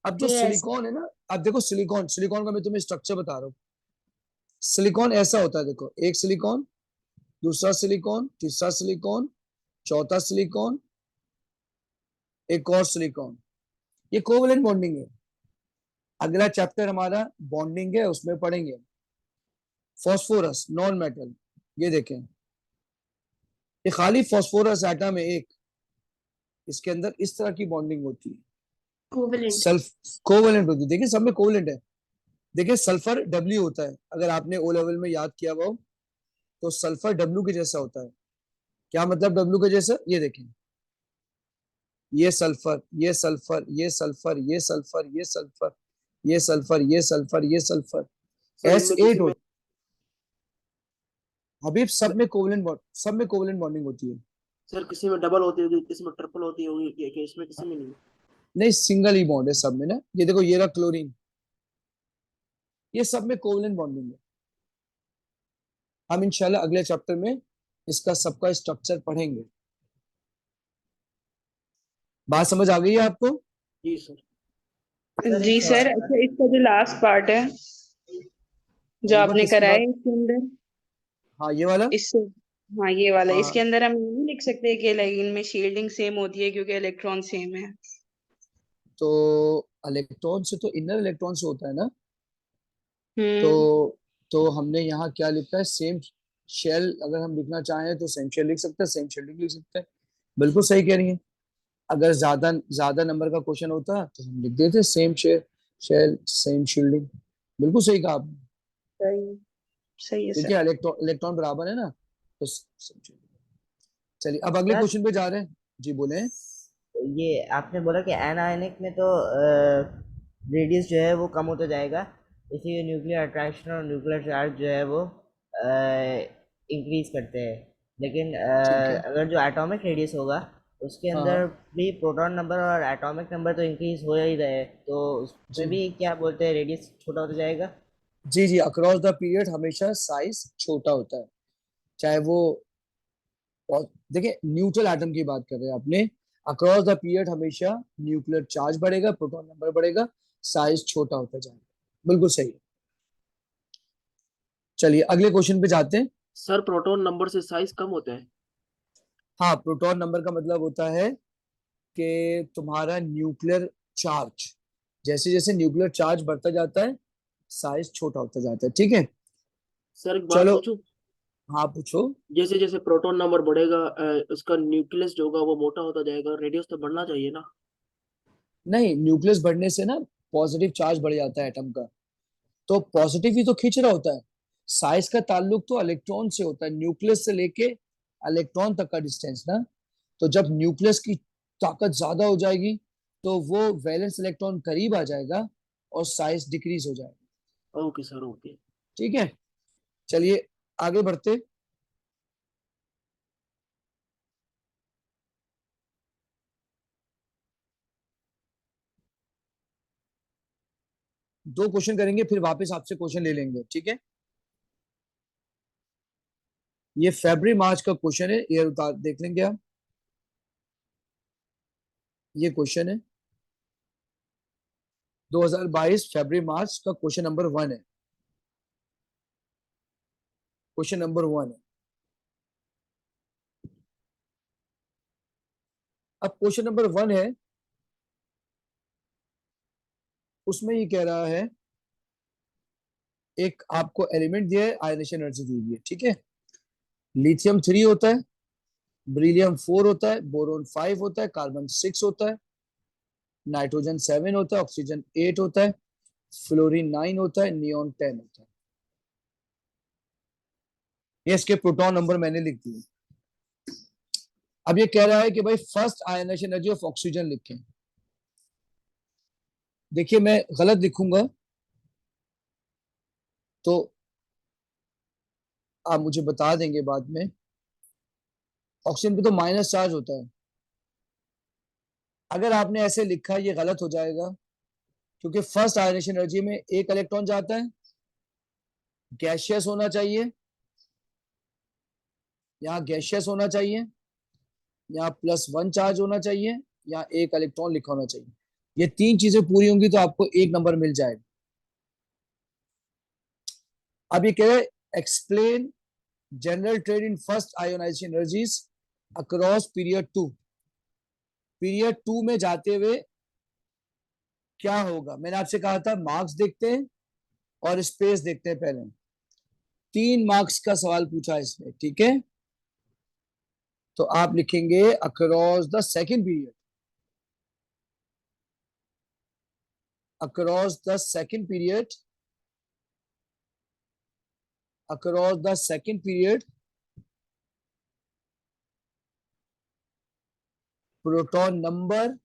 अब जो यस। सिलिकॉन है ना, अब देखो सिलिकॉन, सिलिकॉन का मैं तुम्हें स्ट्रक्चर बता रहा हूँ। सिलिकॉन ऐसा होता है, देखो एक सिलिकॉन, दूसरा सिलिकॉन, तीसरा सिलिकॉन, चौथा सिलिकॉन, एक और सिलिकॉन। ये कोवेलेंट बॉन्डिंग है। अगला चैप्टर हमारा बॉन्डिंग है, उसमें पढ़ेंगे। फॉस्फोरस नॉन मेटल, ये देखें, ये खाली फॉस्फोरस एटम है एक, इसके अंदर इस तरह की बॉन्डिंग होती है, कोवेलेंट। सल्फ कोवेलेंट होती है। देखिए सब में कोवेलेंट है। देखिए सल्फर डब्ल्यू होता है, अगर आपने ओ लेवल में याद किया हो तो सल्फर डब्ल्यू के जैसा होता है। क्या मतलब डब्ल्यू के जैसा? ये देखें, ये सल्फर, ये सल्फर, ये सल्फर, ये सल्फर, ये सल्फर, ये सल्फर, ये सल्फर, ये सल्फर, सर एस इनमें एट किसी में, होता है। हबीब सब में कोवेलेंट बॉन्ड, सब में कोवेलेंट बॉन्डिंग होती है। सर किसी में डबल होती होगी, किसी में ट्रिपल होती होगी, कि इसमें किसी में नहीं? नहीं, सिंगल ही बॉन्ड है सब में ना। ये देखो, ये रहा क्लोरीन, ये सब में कोवेलेंट बॉन्डिंग है। हम इंशाल्लाह अगले चैप्टर में इसका सबका स्ट्रक्चर पढ़ेंगे। बात समझ आ गई है आपको? जी सर। सर जी एक सर, सवाल अच्छा इसका जो लास्ट पार्ट है जो कौन सा, आपने किसकी करा बात? है इसके अंदर, हाँ ये वाला। इससे, हाँ ये वाला, इसके हाँ अंदर हम ये नहीं लिख सकते कि लाइक इनमें शील्डिंग सेम होती है क्योंकि इलेक्ट्रॉन सेम है। तो इलेक्ट्रॉन से तो इनर इलेक्ट्रॉन से होता है ना। हम्म। तो हमने यहाँ क्या लिखा है? Same shell. अगर हम लिखना चाहें तो सेम शेल लिख सकते हैं, सेम शेल्डिंग लिख सकते हैं। बिल्कुल सही कह रही है। अगर ज्यादा ज्यादा नंबर का क्वेश्चन होता तो हम लिख देते same shell, shell same shielding. बिल्कुल सही कहा आपने, सही, सही है क्योंकि सर। इलेक्ट्रॉन इलेक्ट्रॉन बराबर है ना, तो same shielding। चलिए अब अगले सर क्वेश्चन पे जा रहे हैं। जी बोले। ये आपने बोला कि एनायनिक में तो रेडियस जो है वो कम होता जाएगा, इसी न्यूक्लियर अट्रैक्शन और न्यूक्लियर चार्ज जो है वो इंक्रीज करते हैं। लेकिन ठीक है। अगर जो एटॉमिक रेडियस होगा उसके हाँ अंदर हाँ। भी प्रोटॉन नंबर और एटॉमिक नंबर तो इंक्रीज हो ही रहे, तो जी उसमें भी क्या बोलते हैं रेडियस छोटा होता जाएगा? जी जी, अक्रॉस द पीरियड हमेशा साइज छोटा होता है, चाहे वो, और देखिए न्यूट्रल एटम की बात कर रहे हैं आपने। अक्रॉस द पीरियड हमेशा न्यूक्लियर चार्ज बढ़ेगा, प्रोटॉन नंबर बढ़ेगा, साइज छोटा होता जाएगा। बिल्कुल सही है। चलिए अगले क्वेश्चन पे जाते हैं। सर प्रोटॉन नंबर से साइज कम होता है? हाँ, प्रोटॉन नंबर का मतलब होता है कि तुम्हारा न्यूक्लियर चार्ज, जैसे जैसे न्यूक्लियर चार्ज बढ़ता जाता है साइज छोटा होता जाता है। ठीक है, सर एक बात चलो। पूछूं? हाँ पूछो। जैसे जैसे प्रोटॉन नंबर बढ़ेगा, उसका न्यूक्लियस जो होगा वो मोटा होता जाएगा, रेडियस तो बढ़ना चाहिए ना? नहीं, न्यूक्लियस बढ़ने से ना पॉजिटिव चार्ज बढ़ जाता है एटम का, तो पॉजिटिव ही तो खींच रहा होता है। साइज का ताल्लुक तो इलेक्ट्रॉन से होता है, न्यूक्लियस से लेके इलेक्ट्रॉन तक का डिस्टेंस ना। तो जब न्यूक्लियस की ताकत ज्यादा हो जाएगी तो वो वैलेंस इलेक्ट्रॉन करीब आ जाएगा और साइज डिक्रीज हो जाएगा। Okay sir, okay. ठीक है, चलिए आगे बढ़ते। दो क्वेश्चन करेंगे फिर वापस आपसे क्वेश्चन ले लेंगे, ठीक है? ये फरवरी मार्च का क्वेश्चन है, ये उतार देख लेंगे आप। ये क्वेश्चन है, 2022 फरवरी मार्च का क्वेश्चन नंबर 1 है, क्वेश्चन नंबर 1 है। अब क्वेश्चन नंबर 1 है, उसमें ये कह रहा है एक आपको एलिमेंट दिया है, आयनेशन एनर्जी दी हुई है, ठीक है। लिथियम 3 होता है, बेरिलियम 4 होता है, बोरोन 5 होता है, कार्बन 6 होता है, नाइट्रोजन 7 होता है, ऑक्सीजन 8 होता है, फ्लोरीन 9 होता है, नियॉन 10 होता है। ये इसके प्रोटॉन नंबर मैंने लिख दिए। अब ये कह रहा है कि भाई first ionisation energy of oxygen लिखें। देखिए मैं गलत लिखूंगा तो आप मुझे बता देंगे बाद में। ऑक्सीजन पे तो माइनस चार्ज होता है। अगर आपने ऐसे लिखा ये गलत हो जाएगा, क्योंकि फर्स्ट आयनेशन एनर्जी में एक इलेक्ट्रॉन जाता है, गैशियस होना चाहिए, यहाँ गैशियस होना चाहिए, यहाँ +1 चार्ज होना चाहिए, यहाँ एक इलेक्ट्रॉन लिखा होना चाहिए। ये 3 चीजें पूरी होंगी तो आपको 1 नंबर मिल जाएगा। अब ये कह रहे explain general trend in first ionisation energies across period 2। Period 2 में जाते हुए क्या होगा। मैंने आपसे कहा था मार्क्स देखते हैं और स्पेस देखते हैं। पहले 3 मार्क्स का सवाल पूछा इसमें, ठीक है। तो आप लिखेंगे across the second period, across the second period, across the second period proton number,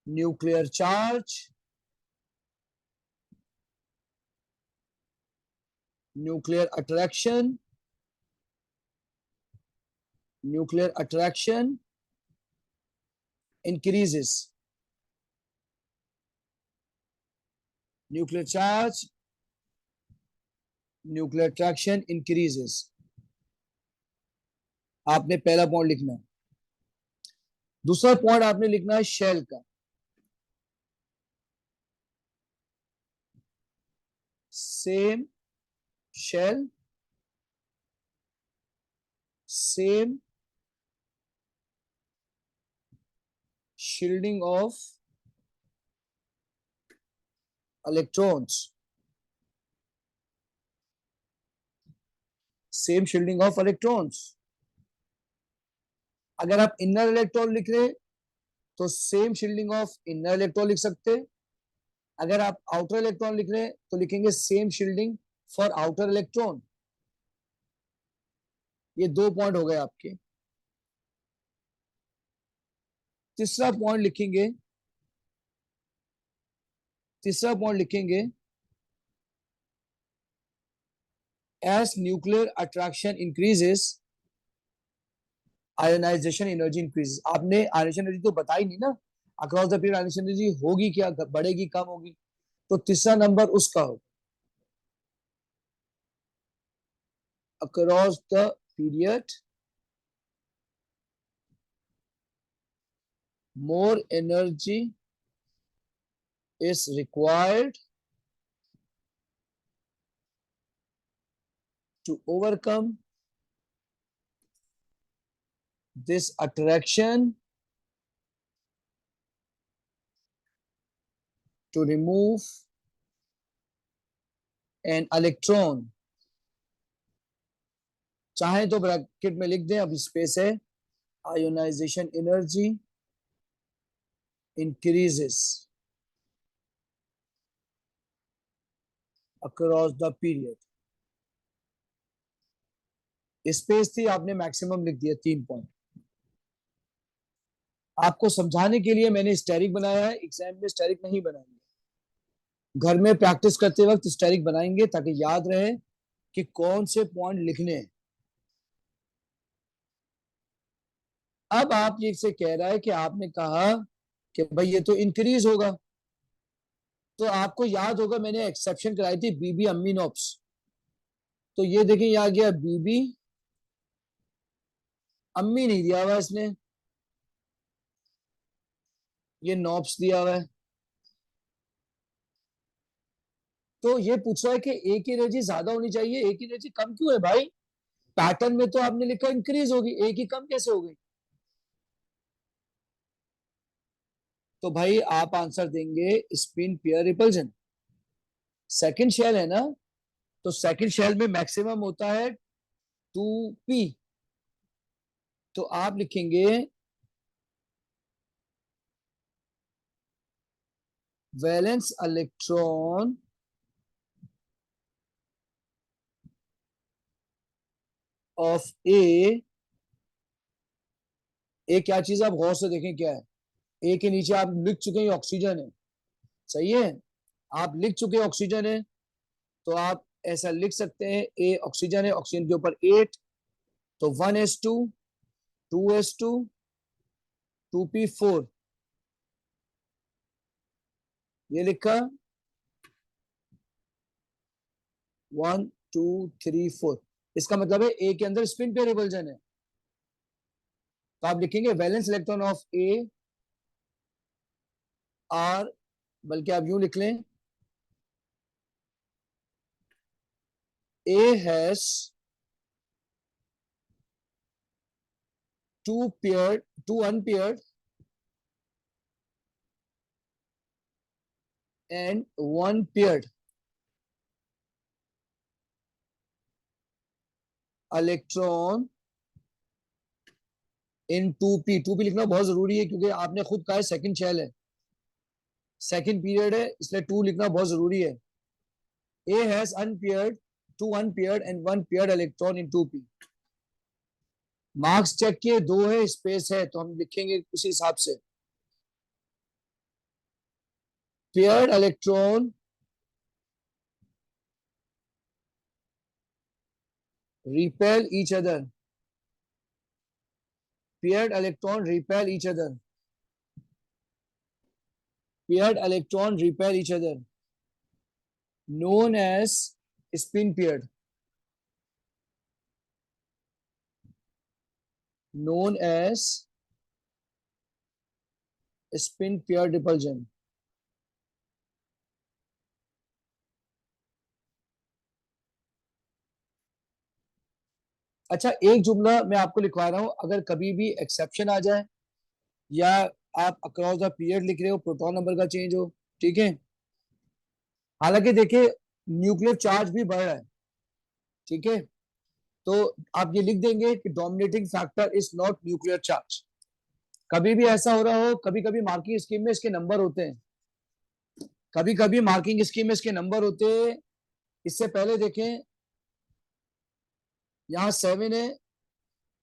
nuclear charge, nuclear attraction, nuclear attraction increases, nuclear charge, nuclear attraction increases। आपने पहला पॉइंट लिखना है। दूसरा पॉइंट आपने लिखना है शेल का। Same shell, same shielding of electrons, same shielding of electrons। अगर आप इनर इलेक्ट्रॉन लिख रहे तो same shielding of inner electron लिख सकते। अगर आप आउटर इलेक्ट्रॉन लिख रहे हैं तो लिखेंगे same shielding for outer electron. ये 2 पॉइंट हो गए आपके। तीसरा पॉइंट लिखेंगे, तीसरा पॉइंट लिखेंगे as nuclear attraction increases ionisation energy increases. आपने आयोनाइजेशन एनर्जी तो बताई नहीं ना, across the period ionisation energy होगी क्या, बढ़ेगी कम होगी। तो तीसरा नंबर उसका हो, across the period more energy is required to overcome this attraction to remove an electron। चाहे तो ब्रैकेट में लिख दें, अब स्पेस है, ionisation energy increases across the period। Space थी, आपने मैक्सिमम लिख दिया 3 पॉइंट। आपको समझाने के लिए मैंने स्टेरिक बनाया है, एग्जाम में स्टेरिक नहीं बनाएंगे। घर में प्रैक्टिस करते वक्त स्टेरिक बनाएंगे ताकि याद रहे कि कौन से पॉइंट लिखने हैं। अब आप ये से कह रहा है कि आपने कहा कि भाई ये तो इंक्रीज होगा, तो आपको याद होगा मैंने एक्सेप्शन कराई थी बीबी अमीनोप्स। तो ये देखें ये आ गया बीबी, अम्मी नहीं दिया हुआ इसने, ये नॉब्स दिया हुआ है। तो ये पूछ रहा है कि ए की एनर्जी ज्यादा होनी चाहिए, ए की एनर्जी कम क्यों है भाई? पैटर्न में तो आपने लिखा इंक्रीज होगी, ए की कम कैसे हो गई? तो भाई आप आंसर देंगे spin pair repulsion. Second shell है ना, तो सेकंड शेल में मैक्सिमम होता है 2p। तो आप लिखेंगे वैलेंस इलेक्ट्रॉन ऑफ ए। ए क्या चीज है, आप गौर से देखें क्या है। ए के नीचे आप लिख चुके हैं ऑक्सीजन है, सही है, आप लिख चुके हैं ऑक्सीजन है। तो आप ऐसा लिख सकते हैं ए ऑक्सीजन है, ऑक्सीजन के ऊपर 8, तो 1s2 2s2 2p4, ये लिखा 1 2 3 4। इसका मतलब है ए के अंदर स्पिन पेयर रिपल्जन है। तो आप लिखेंगे valence electron of A are, बल्कि आप यूं लिख लें A has two unpaired and one paired electron in 2p। 2p लिखना बहुत जरूरी है क्योंकि आपने खुद कहा है सेकंड शेल है, सेकंड पीरियड है, इसलिए 2 लिखना बहुत जरूरी है। A has unpaired, 2 unpaired and 1 paired electron in 2p। Marks check किए, 2 है, स्पेस है, तो हम लिखेंगे उसी हिसाब से। Paired electron repel each other, paired electron repel each other, paired electron repel each other, known as spin paired, known as spin paired repulsion। अच्छा, एक जुमला मैं आपको लिखवा रहा हूं, अगर कभी भी एक्सेप्शन आ जाए या आप अक्रॉस द पीरियड लिख रहे हो, प्रोटॉन नंबर का चेंज हो, ठीक है, हालांकि देखिए न्यूक्लियर चार्ज भी बढ़ रहा है, ठीक है, तो आप ये लिख देंगे कि dominating factor is not nuclear charge. कभी भी ऐसा हो रहा हो, कभी कभी मार्किंग स्कीम में इसके नंबर होते हैं, कभी कभी मार्किंग स्कीम में इसके नंबर होते हैं। इससे पहले देखें, यहाँ 7 है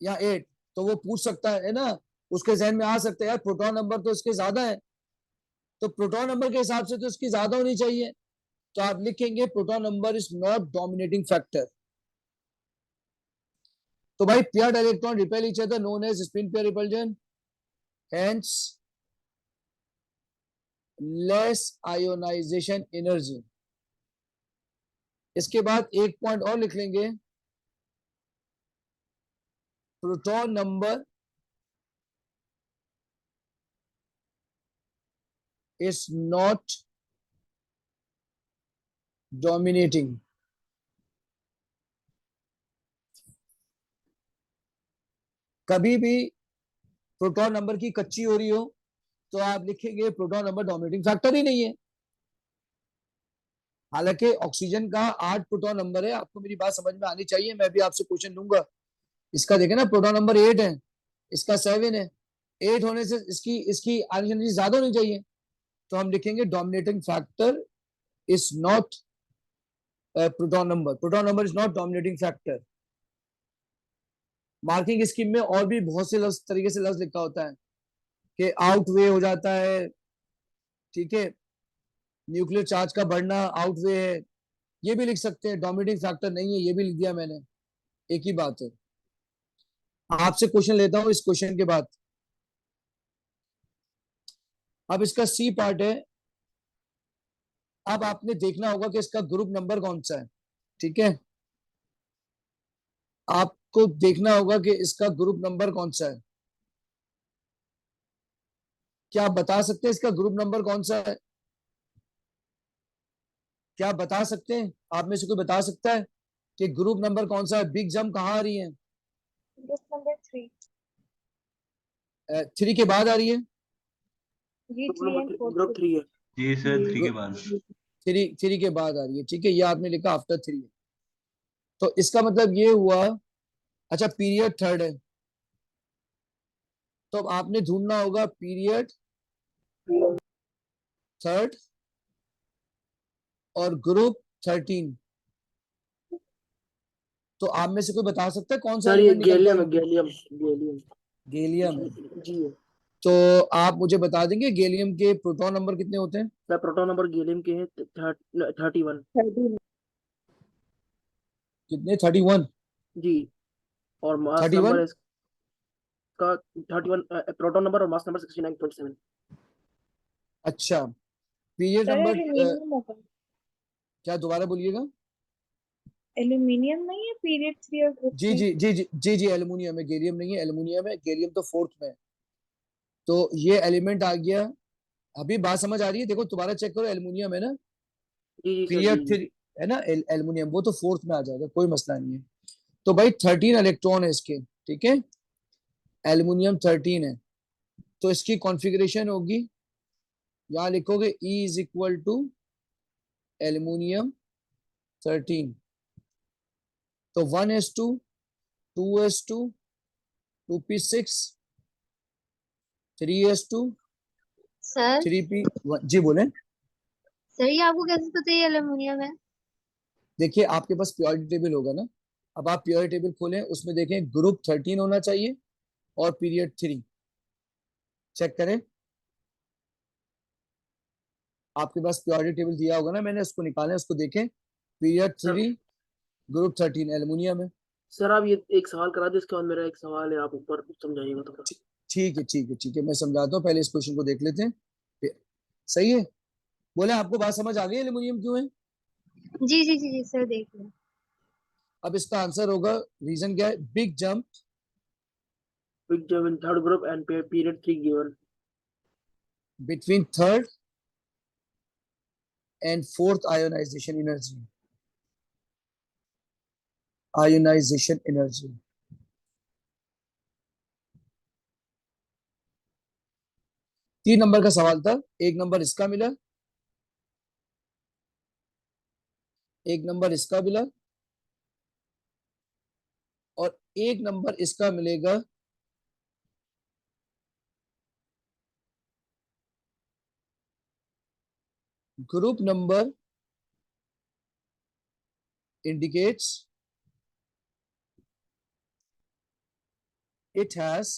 या 8, तो वो पूछ सकता है ना, उसके जहन में आ सकता है यार प्रोटॉन नंबर तो इसके ज्यादा है, तो प्रोटॉन नंबर के हिसाब से तो इसकी ज्यादा होनी चाहिए। तो आप लिखेंगे proton number is not dominating factor. तो भाई paired electron repel each other known as spin pair repulsion, hence less ionisation energy. इसके बाद एक पॉइंट और लिख लेंगे, proton number is not dominating। कभी भी प्रोटॉन नंबर की कच्ची हो रही हो तो आप लिखेंगे प्रोटॉन नंबर डोमिनेटिंग फैक्टर ही नहीं है। हालांकि ऑक्सीजन का 8 प्रोटॉन नंबर है, आपको मेरी बात समझ में आनी चाहिए, मैं भी आपसे क्वेश्चन लूंगा। इसका देखें ना, प्रोटॉन नंबर 8 है, इसका 7 है, 8 होने से इसकी इसकी एनर्जी ज्यादा होनी चाहिए। तो हम लिखेंगे dominating factor is not proton number is not dominating factor. Marking scheme में और भी बहुत से लफ्ज तरीके से लफ्ज लिखा होता है कि आउटवे हो जाता है, ठीक है, न्यूक्लियर चार्ज का बढ़ना आउटवे है, ये भी लिख सकते हैं, डोमिनेटिंग फैक्टर नहीं है, ये भी लिख दिया मैंने, एक ही बात है। आपसे क्वेश्चन लेता हूं इस क्वेश्चन के बाद। अब इसका सी पार्ट है, अब आपने देखना होगा कि इसका ग्रुप नंबर कौन सा है, ठीक है, आपको देखना होगा कि इसका ग्रुप नंबर कौन सा है। क्या आप बता सकते हैं इसका ग्रुप नंबर कौन सा है? क्या आप बता सकते हैं, आप में से कोई बता सकता है कि ग्रुप नंबर कौन सा है? बिग जंप कहाँ आ रही है? Group number 3। 3 के बाद आ रही है? जी 3 एंड 4 ग्रुप 3 है। जी सर 3 के बाद। 3 के बाद आ रही है, ठीक है, ये आपने लिखा आफ्टर 3। तो इसका मतलब ये हुआ, अच्छा पीरियड थर्ड है, तो अब आपने ढूंढना होगा पीरियड थर्ड और ग्रुप 13। तो आप में से कोई बता सकता है कौन सा सर ये एलिमेंट निकलता गैलियम है? है, गैलियम गैलियम है। जी है। तो आप मुझे बता देंगे गैलियम के प्रोटॉन नंबर कितने होते हैं? सर प्रोटॉन नंबर गैलियम के हैं 31 कितने? 31? जी, और मास 31? नंबर इसका 31, प्रोटॉन नंबर और मास नंबर 69.7। अच्छा, पीरियड सर नंबर एल्यूमिनियम होगा, क्या, दोबारा बोलिएगा। एल्यूमिनियम नहीं है पीरियड 3 और ग्रुप जी 3। जी जी जी जी जी, एल्युमिनियम है, गैलियम नहीं है, एल्युमिनियम है, गैलियम तो फोर्थ में है। तो ये एलिमेंट आ गया। अभी बात समझ आ रही है? देखो दोबारा चेक करो, एल्युमिनियम है ना, जी जी सर, पीरियड जी 3 है ना, एल्युमिनियम, वो तो फोर्थ में आ जाएगा, कोई मसला नहीं है। तो भाई 13 इलेक्ट्रॉन है इसके, ठीक है, एल्युमिनियम 13 है। तो इसकी कॉन्फ़िगरेशन होगी, यहाँ लिखोगे E is equal to aluminium 13। तो 1s2, 2s2, 2p6, 3s2, sir 3p1। जी बोले। सर ये आपको कैसे पता है ये एल्युमिनियम है? देखिए आपके पास प्योरिटी टेबल होगा ना, अब आप प्योरिटी टेबल खोलें, उसमें देखें ग्रुप 13 होना चाहिए और पीरियड 3, चेक करें। आपके पास प्योरिटी टेबल दिया होगा ना, मैंने उसको निकाले, उसको देखें, पीरियड सर 3 ग्रुप 13 एल्युमिनियम है। सर आप ये एक सवाल करा दो, इसके बाद मेरा एक सवाल है, आप ऊपर समझाइएगा थोड़ा। ठीक है ठीक है ठीक है, मैं समझाता हूँ, पहले इस क्वेश्चन को देख लेते हैं। सही है, बोले आपको बात समझ आ गई एल्युमिनियम क्यों है? जी जी जी जी सर देख लो। अब इसका आंसर होगा, रीजन क्या है? Big jump big jump in third group and period 3 given. Between third and fourth ionisation energy, ionisation energy. 3 number का सवाल था, 1 नंबर इसका मिला, 1 नंबर इसका मिला, और 1 नंबर इसका मिलेगा। Group number indicates it has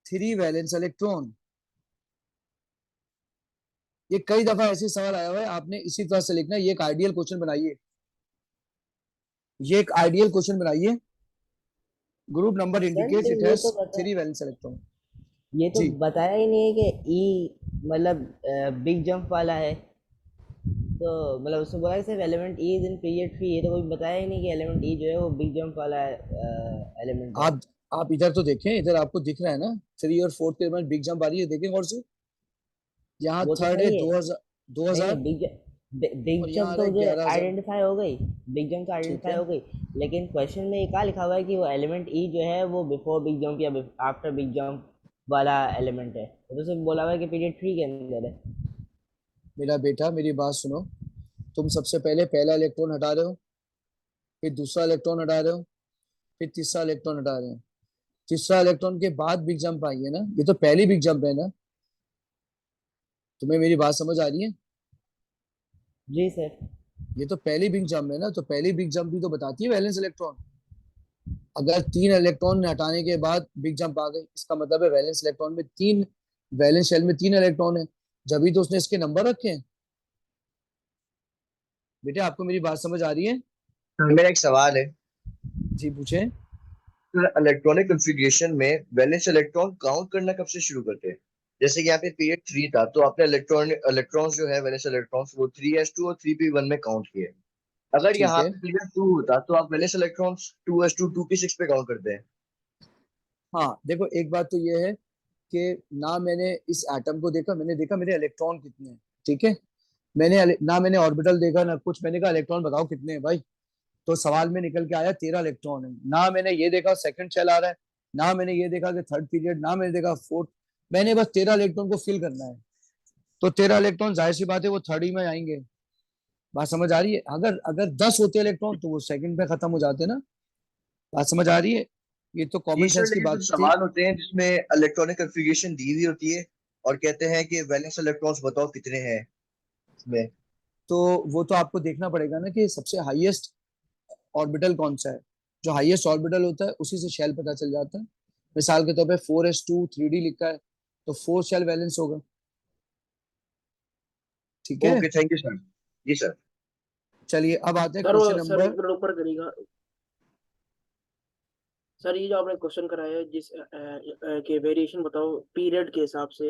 3 valence electron. ये कई दफा ऐसे सवाल आया हुआ है, आपने इसी तरह से लिखना है। ये एक आइडियल क्वेश्चन बनाइए, ये एक आइडियल क्वेश्चन बनाइए। ग्रुप नंबर सर इंडिकेट्स तो इट ये हैज तो बता 3 वैलेंस इलेक्ट्रॉन। ये तो जी, बताया ही नहीं है कि ई मतलब बिग जंप वाला है। तो मतलब उसने बोला कि सिर्फ element E is in period 3, ये तो कोई बताया ही नहीं कि एलिमेंट ई जो है वो बिग जंप वाला एलिमेंट है। आप इधर तो देखें, इधर आपको दिख रहा है ना 3 और 4 के बाद बिग जंप आ रही है, देखें और से, यहाँ वो तो थर्ड है सही है, 2000, नहीं 2000 नहीं बिग और यहाँ जंप आ तो रहा है मुझे 11,000। आइडेंटिफाई हो गई, बिग जंप तो ठीक आइडेंटिफाई है, हो गई। लेकिन क्वेश्चन में ये कहाँ लिखा हुआ है कि वो एलिमेंट ई जो है वो बिफोर बिग जंप या आफ्टर बिग जंप वाला एलिमेंट है, तो सिर्फ बोला हुआ है कि पीरियड 3 के अंदर है। मेरा बेटा मेरी बात सुनो, तुम सबसे पहले पहला इलेक्ट्रॉन हटा रहे हो, फिर दूसरा इलेक्ट्रॉन हटा रहे हो, फिर तीसरा इलेक्ट्रॉन हटा रहे हो। तीसरा इलेक्ट्रॉन के बाद बिग जंप आई है ना, ये तो पहली बिग जंप है ना। तुम्हें मेरी बात समझ आ रही है? जी सर। ये तो पहली बिग जंप है ना, तो पहली बिग जंप भी तो बताती है वैलेंस इलेक्ट्रॉन। अगर 3 इलेक्ट्रॉन हटाने के बाद बिग जंप आ गई, इसका मतलब है वैलेंस इलेक्ट्रॉन में 3, वैलेंस शेल में 3 इलेक्ट्रॉन है, जब भी तो उसने इसके नंबर रखे हैं। बेटे आपको मेरी बात समझ आ रही है? मेरा एक सवाल है। जी पूछे। इलेक्ट्रॉनिक कॉन्फ़िगरेशन में वैलेंस इलेक्ट्रॉन काउंट करना कब से शुरू करते हैं? जैसे कि यहाँ पे पीरियड 3 था, तो आपने इलेक्ट्रॉन्स जो है वैलेंस इलेक्ट्रॉन्स वो 3s2 और 3p1 में काउंट किए। अगर ठीक यहाँ है, पे पीरियड 2 होता तो आप वैलेंस इलेक्ट्रॉन्स 2s2 2p6 पे काउंट करते हैं। हाँ देखो एक बात तो ये है कि ना मैंने इस एटम को देखा, मैंने देखा मेरे इलेक्ट्रॉन कितने हैं, ठीक है। ना मैंने ऑर्बिटल देखा ना कुछ, मैंने कहा इलेक्ट्रॉन बताओ कितने हैं भाई, तो सवाल में निकल के आया 13 इलेक्ट्रॉन है। ना मैंने ये देखा सेकंड शेल आ रहा है, ना मैंने ये देखा कि थर्ड पीरियड, ना मैंने देखा फोर्थ, मैंने बस 13 इलेक्ट्रॉन को फिल करना है। तो 13 इलेक्ट्रॉन जाहिर सी बात है वो थर्ड ही में आएंगे। बात समझ आ रही है? अगर अगर 10 होते इलेक्ट्रॉन तो वो सेकंड पे खत्म हो जाते ना। बात समझ आ रही है? ये तो जी कॉमन सर, सेंस की लेकिन बात कुछ थी। सवाल होते हैं जिसमें इलेक्ट्रॉनिक कन्फिग्रेशन दी हुई होती है और कहते हैं कि वैलेंस इलेक्ट्रॉन्स बताओ कितने हैं इसमें। तो वो तो आपको देखना पड़ेगा ना कि सबसे हाईएस्ट ऑर्बिटल कौन सा है। जो हाईएस्ट ऑर्बिटल होता है उसी से शेल पता चल जाता है। मिसाल के तौर पे 4s2 3d लिखा है तो 4 शेल वैलेंस होगा, ठीक है। Okay, thank you sir. जी सर। चलिए अब आते हैं सर क्वेश्चन वो सर एक नंबर। मिनट ऊपर करिएगा। सर ये जो आपने क्वेश्चन कराया है जिस के वेरिएशन बताओ पीरियड के हिसाब से,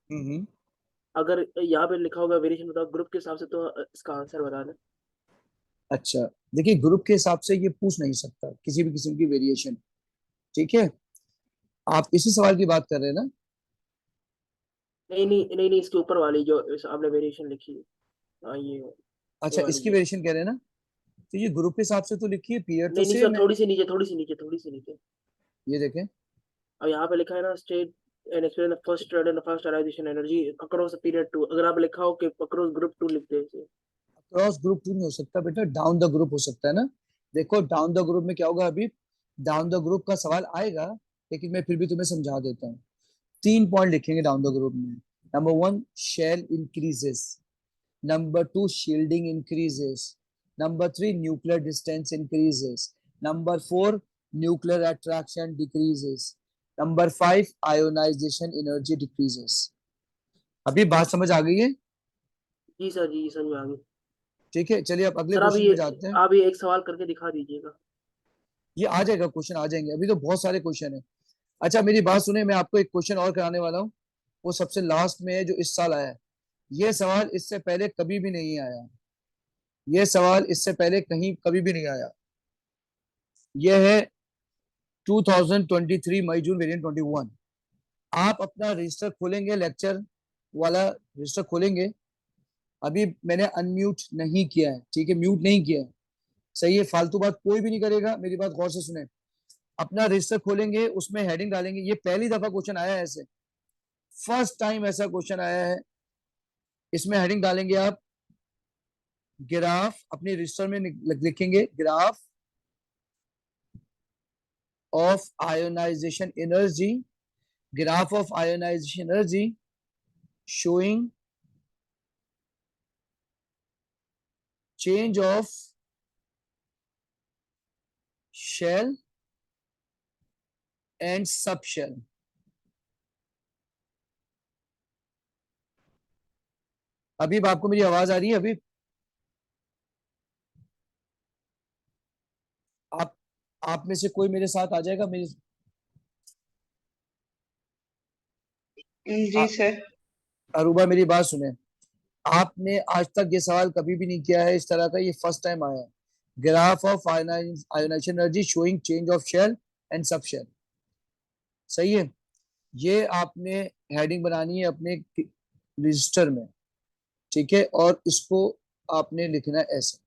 हम्म। अगर यहाँ पे लिखा होगा वेरिएशन बताओ ग्रुप के हिसाब से, तो इसका आंसर बता दें। अच्छा, देखिए ग्रुप के हिसाब से ये पूछ नहीं सकता किसी भी किस्म की वेरिएशन, ठीक है। आप इसी सवाल की बात कर रहे हैं ना? नहीं नहीं नहीं नहीं, इसके ऊपर वाली जो आपने वेरिएशन लिखी है, हाँ ये अच्छा, वाली इसकी जो, वेरिएशन कह रहे हैं ना? तो ये ग्रुप के हिसाब से तो लिखी है, पीरियड तो नहीं नहीं सर, सेम है। थोड़ी सी नीचे, थोड़ी सी नीचे, थोड़ी सी नीचे। ये देखें, अब यहाँ पे लिखा है ना state and explain the first trend and first ionisation energy across period 2, अगर आप लिखा हो कि अक्रॉस ग्रुप 2 लिखते हैं इसे। क्रॉस ग्रुप 2 नहीं हो सकता बेटा, डाउन द ग्रुप हो सकता है ना। देखो डाउन द ग्रुप में क्या होगा, अभी डाउन द ग्रुप का सवाल आएगा, लेकिन मैं फिर भी तुम्हें समझा देता हूँ। 3 पॉइंट लिखेंगे डाउन द ग्रुप में। Number 1, shell increases. Number 2, shielding increases. Number 3, nuclear distance increases. Number 4, nuclear attraction decreases. Number 5, ionisation energy decreases. अभी बात समझ आ गई है? जी सर, जी समझ में आ गई। ठीक है, चलिए अब अगले सर क्वेश्चन पे जाते हैं। आप ये एक सवाल करके दिखा दीजिएगा। ये आ जाएगा, क्वेश्चन आ जाएंगे, अभी तो बहुत सारे क्वेश्चन है। अच्छा मेरी बात सुने, मैं आपको एक क्वेश्चन और कराने वाला हूँ, वो सबसे लास्ट में है जो इस साल आया है। ये सवाल इससे पहले कभी भी नहीं आया, ये सवाल इससे पहले कहीं कभी भी नहीं आया। ये है 2023 मई जून वेरिएंट 21। आप अपना रजिस्टर खोलेंगे, लेक्चर वाला रजिस्टर खोलेंगे। अभी मैंने अनम्यूट नहीं किया है, ठीक है, म्यूट नहीं किया है, सही है। फालतू बात कोई भी नहीं करेगा, मेरी बात गौर से सुने। अपना रजिस्टर खोलेंगे, उसमें हेडिंग डालेंगे। ये पहली दफा क्वेश्चन आया है ऐसे, फर्स्ट टाइम ऐसा क्वेश्चन आया है। इसमें हेडिंग डालेंगे आप ग्राफ, अपने रजिस्टर में लिखेंगे graph of ionisation energy, graph of ionisation energy showing change of shell and subshell। अभी आपको मेरी आवाज आ रही है? अभी आप में से कोई मेरे साथ आ जाएगा मेरी? जी सर। अरूबा मेरी बात सुने, आपने आज तक ये सवाल कभी भी नहीं किया है इस तरह का, ये फर्स्ट टाइम आया है। Graph of ionisation energy showing change of shell and subshell, सही है। ये आपने हेडिंग बनानी है अपने रजिस्टर में, ठीक है, और इसको आपने लिखना है ऐसे।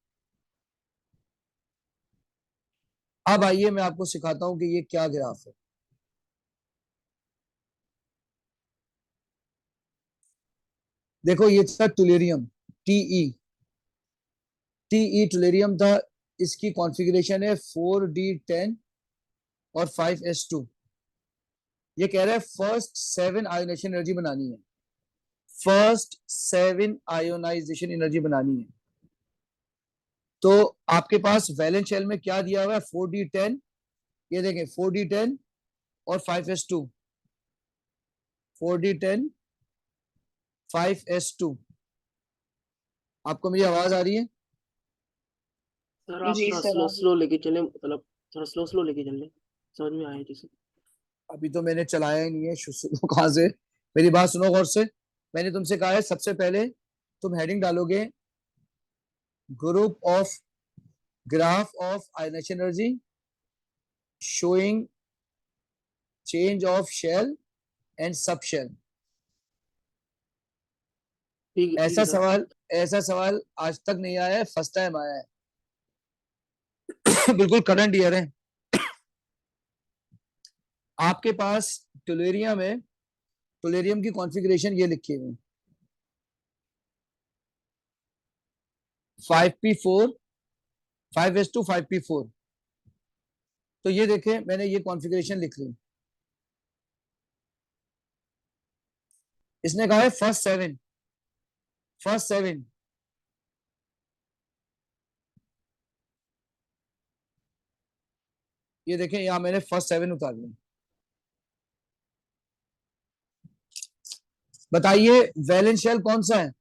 अब आइए मैं आपको सिखाता हूं कि ये क्या ग्राफ है। देखो ये था टुलेरियम, टीई, टीई टुलेरियम था। इसकी कॉन्फ़िगरेशन है 4d10 और 5s2। ये कह रहा है फर्स्ट 7 आयोनाइजेशन एनर्जी बनानी है, फर्स्ट 7 आयोनाइजेशन एनर्जी बनानी है। तो आपके पास वैलेंस शेल में क्या दिया हुआ है? 4d10, ये देखें 4d10 और 5s2, 4d10 5s2। आपको मेरी आवाज आ रही है? सर आप जी थोड़ा सर। स्लो स्लो लेके चले, मतलब थोड़ा स्लो स्लो लेके चले, समझ में आए जैसे। अभी तो मैंने चलाया ही नहीं है, शुरू कहां से। मेरी बात सुनो गौर से, मैंने तुमसे कहा है सबसे पहले तुम हेडिंग डालोगे group of graph of ionisation energy showing change of shell and subshell. ठीक है ऐसा सवाल आज तक नहीं आया है, फर्स्ट टाइम आया है। बिल्कुल करंट ईयर है। आपके पास टुलेरियम की कॉन्फ़िगरेशन ये लिखी हुई 5p4 5s2 5p4। तो ये देखें, मैंने ये कॉन्फ़िगरेशन लिख ली। इसने कहा है फर्स्ट सेवन। ये देखें, यहां मैंने फर्स्ट 7 उतार ली। बताइए वैलेंस शेल कौन सा है?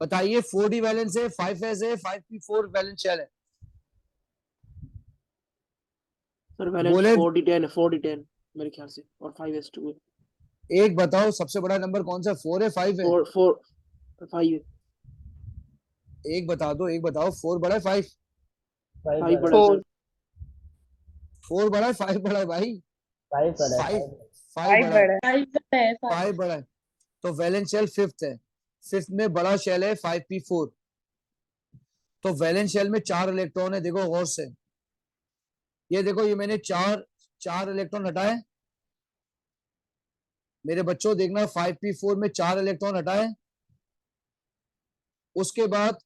बताइए 4d वैलेंस है, 5s है, 5p4 वैलेंस शेल है। सर वैलेंस बोले 4d10 मेरे ख्याल से, और 5s2 है। एक बताओ सबसे बड़ा नंबर कौन सा, 4 है 5 है? 5 है। एक बता दो, एक बताओ, 4 बड़ा है 5? 5 बड़ा है सर। 4 बड़ा है 5 बड़ा है भाई? 5 बड़ा है। 5 बड़ा है। 5 बड़ा है। तो वैलेंस शेल 5th है। 5th में बड़ा शेल है 5p4। तो वैलेंस शेल में 4 इलेक्ट्रॉन है। देखो गौर से, ये देखो, ये मैंने चार इलेक्ट्रॉन हटाए। मेरे बच्चों देखना, 5p4 में 4 इलेक्ट्रॉन हटाए। उसके बाद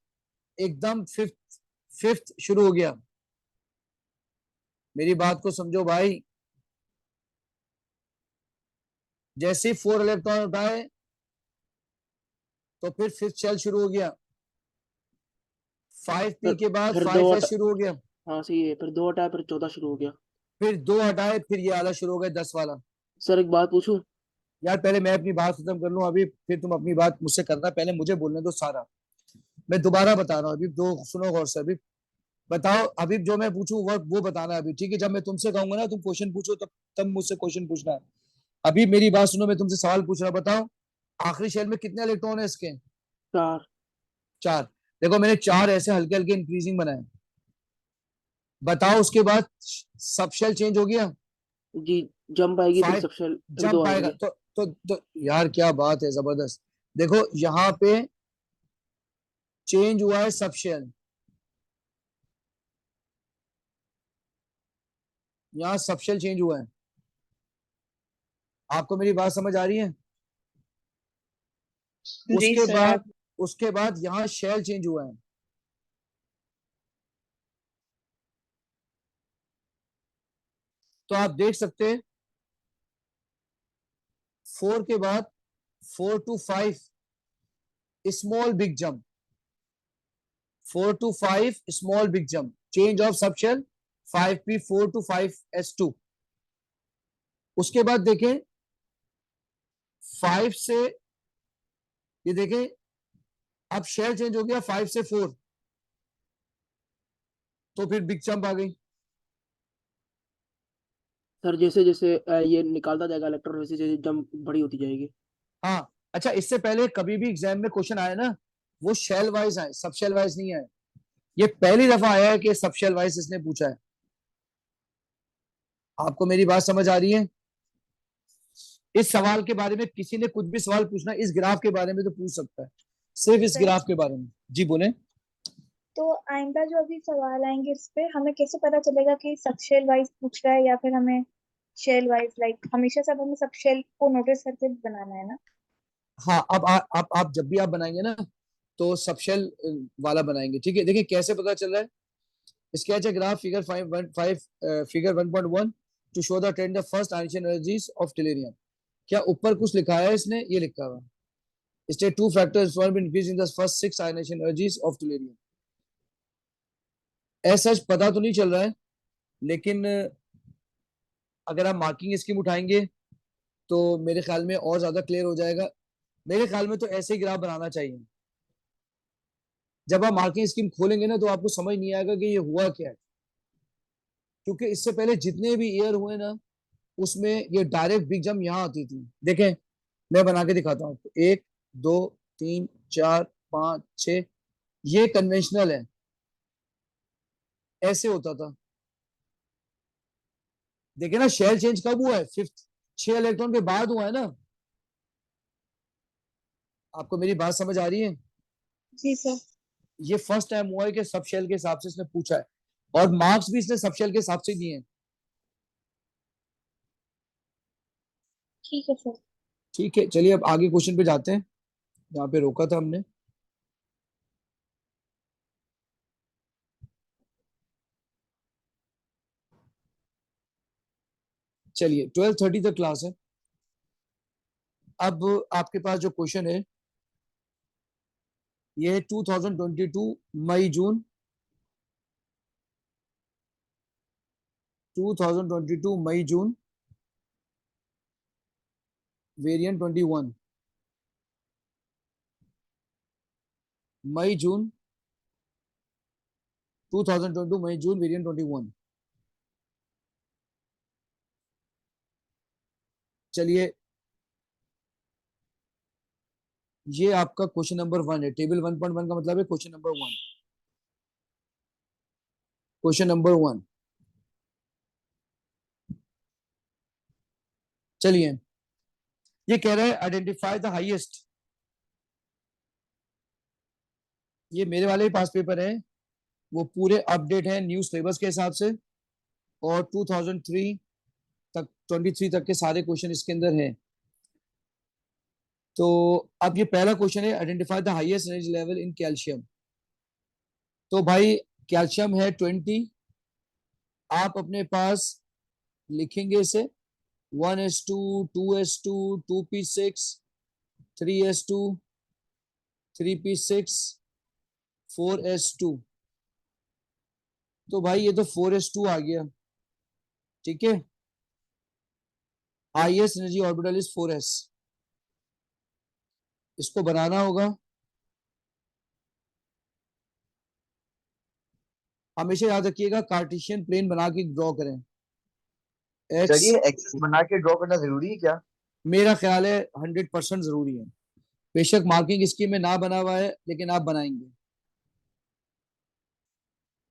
एकदम फिफ्थ शुरू हो गया। मेरी बात को समझो भाई, जैसे 4 इलेक्ट्रॉन उठाए तो फिर 5th शेल शुरू हो गया। 5p के बाद फिर 5s शुरू हो गया। हाँ सही है, फिर 2 हटाए, फिर 14 शुरू हो गया। फिर 2 हटाए, फिर ये वाला शुरू हो गया 10 वाला। सर एक बात पूछूं? यार पहले मैं अपनी बात खत्म कर लूं अभी, फिर तुम अपनी बात मुझसे करना। पहले मुझे बोलने दो सारा। मैं दोबारा बता रहा हूँ अभी, दो सुनो गौर से। अभी बताओ, अभी जो मैं पूछूं वो बताना है अभी, ठीक है? जब मैं तुमसे कहूंगा ना तुम क्वेश्चन पूछो, तब मुझसे क्वेश्चन पूछना है। अभी मेरी बात सुनो, मैं तुमसे सवाल पूछ रहा। बताओ आखिरी शेल में कितने इलेक्ट्रॉन है इसके? 4। देखो मैंने 4 ऐसे हल्के हल्के इंक्रीजिंग बनाए। बताओ उसके बाद सब शेल चेंज हो गया। जी, जंप आएगी फिर 5 सब शेल, फिर 2 जंप आएगा। आएंगे। तो यार क्या बात है, जबरदस्त। देखो यहाँ पे चेंज हुआ है सब शेल। यहाँ सब शेल चेंज हुआ है। आपको मेरी बात समझ आ रही है? जी सर। उसके बाद यहाँ शेल चेंज हुआ है। तो आप देख सकते हैं 4 के बाद 4 to 5 small big jump. 4 to 5 small big jump, change of subshell 5p4 to 5s2। उसके बाद देखें 5 से, ये देखें अब शेल चेंज हो गया 5 से 4, तो फिर बिग जंप आ गई। सर जैसे जैसे ये निकालता जाएगा इलेक्ट्रॉन, वैसे जैसे जंप बड़ी होती जाएगी। हाँ अच्छा, इससे पहले कभी भी एग्जाम में क्वेश्चन आया ना, वो शेल वाइज आए, सब शेल वाइज नहीं आए। ये पहली दफा आया है कि सब शेल वाइज इसने पूछा है। आपको मेरी बात समझ आ रही है? इस सवाल के बारे में किसी ने कुछ भी सवाल पूछना, इस ग्राफ के बारे में तो पूछ सकता है, सिर्फ इस ग्राफ के बारे में। जी बोले। तो आइंदा जो अभी सवाल आएंगे इस पे हमें कैसे पता चलेगा कि सब शेल वाइज पूछ रहा है या फिर हमें शेल वाइज, लाइक हमेशा सब हमें सब शेल को नोटिस करके बनाना है ना? हाँ, अब आप जब भी आप बनाएंगे ना तो सब शेल वाला बनाएंगे, ठीक है? देखिए कैसे पता चल रहा है। Sketch a graph figure 1.1 to show the trend of first आयनियन एनर्जीज ऑफ टेलेरियम। क्या ऊपर कुछ लिखा है इसने? ये लिखा हुआ state 2 factors one increase in the first 6 आयनियन एनर्जीज ऑफ टेलेरियम। ऐसा पता तो नहीं चल रहा है, लेकिन अगर आप मार्किंग स्कीम उठाएंगे तो मेरे ख्याल में और ज्यादा क्लियर हो जाएगा। मेरे ख्याल में तो ऐसे ही ग्राफ बनाना चाहिए। जब आप मार्किंग स्कीम खोलेंगे ना तो आपको समझ नहीं आएगा कि ये हुआ क्या है, क्योंकि इससे पहले जितने भी ईयर हुए ना उसमें ये डायरेक्ट बिग जंप यहाँ आती थी। देखें मैं बना के दिखाता हूँ आपको, 1 2 3 4 5 6, ये कन्वेंशनल है, ऐसे होता था। देखिए ना शेल चेंज कब हुआ है? 5th। 6 इलेक्ट्रॉन के बाद हुआ है ना? आपको मेरी बात समझ आ रही है? जी सर। ये फर्स्ट टाइम हुआ है कि सब शेल के हिसाब से इसने पूछा है, और मार्क्स भी इसने सब शेल के हिसाब से दिए हैं। ठीक है सर। ठीक है, चलिए अब आगे क्वेश्चन पे जाते हैं, जहाँ पे रोका था हमने। चलिए 12:30 तक क्लास है। अब आपके पास जो क्वेश्चन है ये है 2022 मई जून, 2022 मई जून, वेरिएंट 21, मई जून 2022 मई जून वेरिएंट 21। चलिए ये आपका क्वेश्चन नंबर 1 है। टेबल 1.1 का मतलब है क्वेश्चन नंबर 1। क्वेश्चन नंबर 1, चलिए ये कह रहा है आइडेंटिफाई द हाईएस्ट। ये मेरे वाले पास पेपर है, वो पूरे अपडेट है न्यू सिलेबस के हिसाब से, और 2003 तक 23 तक के सारे क्वेश्चन इसके अंदर हैं। तो अब ये पहला क्वेश्चन है, identify the highest energy level in calcium. तो भाई कैल्शियम है 20, आप अपने पास लिखेंगे इसे 1s2 2s2 2p6 3s2 3p6 4s2। तो भाई ये तो 4s2 आ गया, ठीक है। Highest energy orbital is 4s। इसको बनाना होगा, हमेशा याद रखिएगा कार्टेशियन प्लेन बना के ड्रॉ करें। सर एक्स ये एक्सेस बना के ड्रॉ करना जरूरी है क्या? मेरा ख्याल है 100% जरूरी है। बेशक मार्किंग स्कीम में ना बना हुआ है, लेकिन आप बनाएंगे।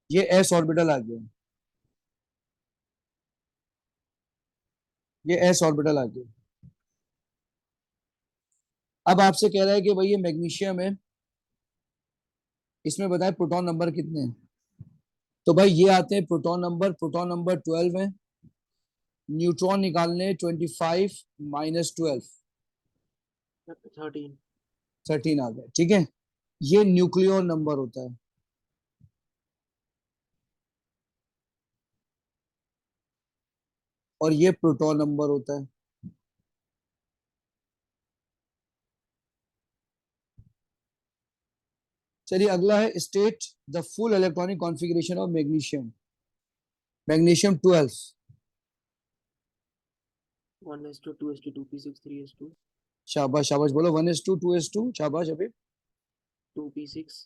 ये एस ऑर्बिटल आ गया, ये एस ऑर्बिटल आ गया। अब आपसे कह रहा है कि भाई ये मैग्नीशियम है, इसमें बताएं प्रोटॉन नंबर कितने हैं। तो भाई ये आते हैं प्रोटॉन नंबर 12 है। न्यूट्रॉन निकालने 25 माइनस 12, 13। 13 आ गया, ठीक है। ये न्यूक्लियर नंबर होता है। और ये प्रोटॉन नंबर होता है। चलिए अगला है state the full electronic configuration of magnesium. Magnesium 12, 1s2 2s2 2p6 3s2 शाबाश शाबाश, बोलो 1s2 2s2, शाबाश अभी 2p6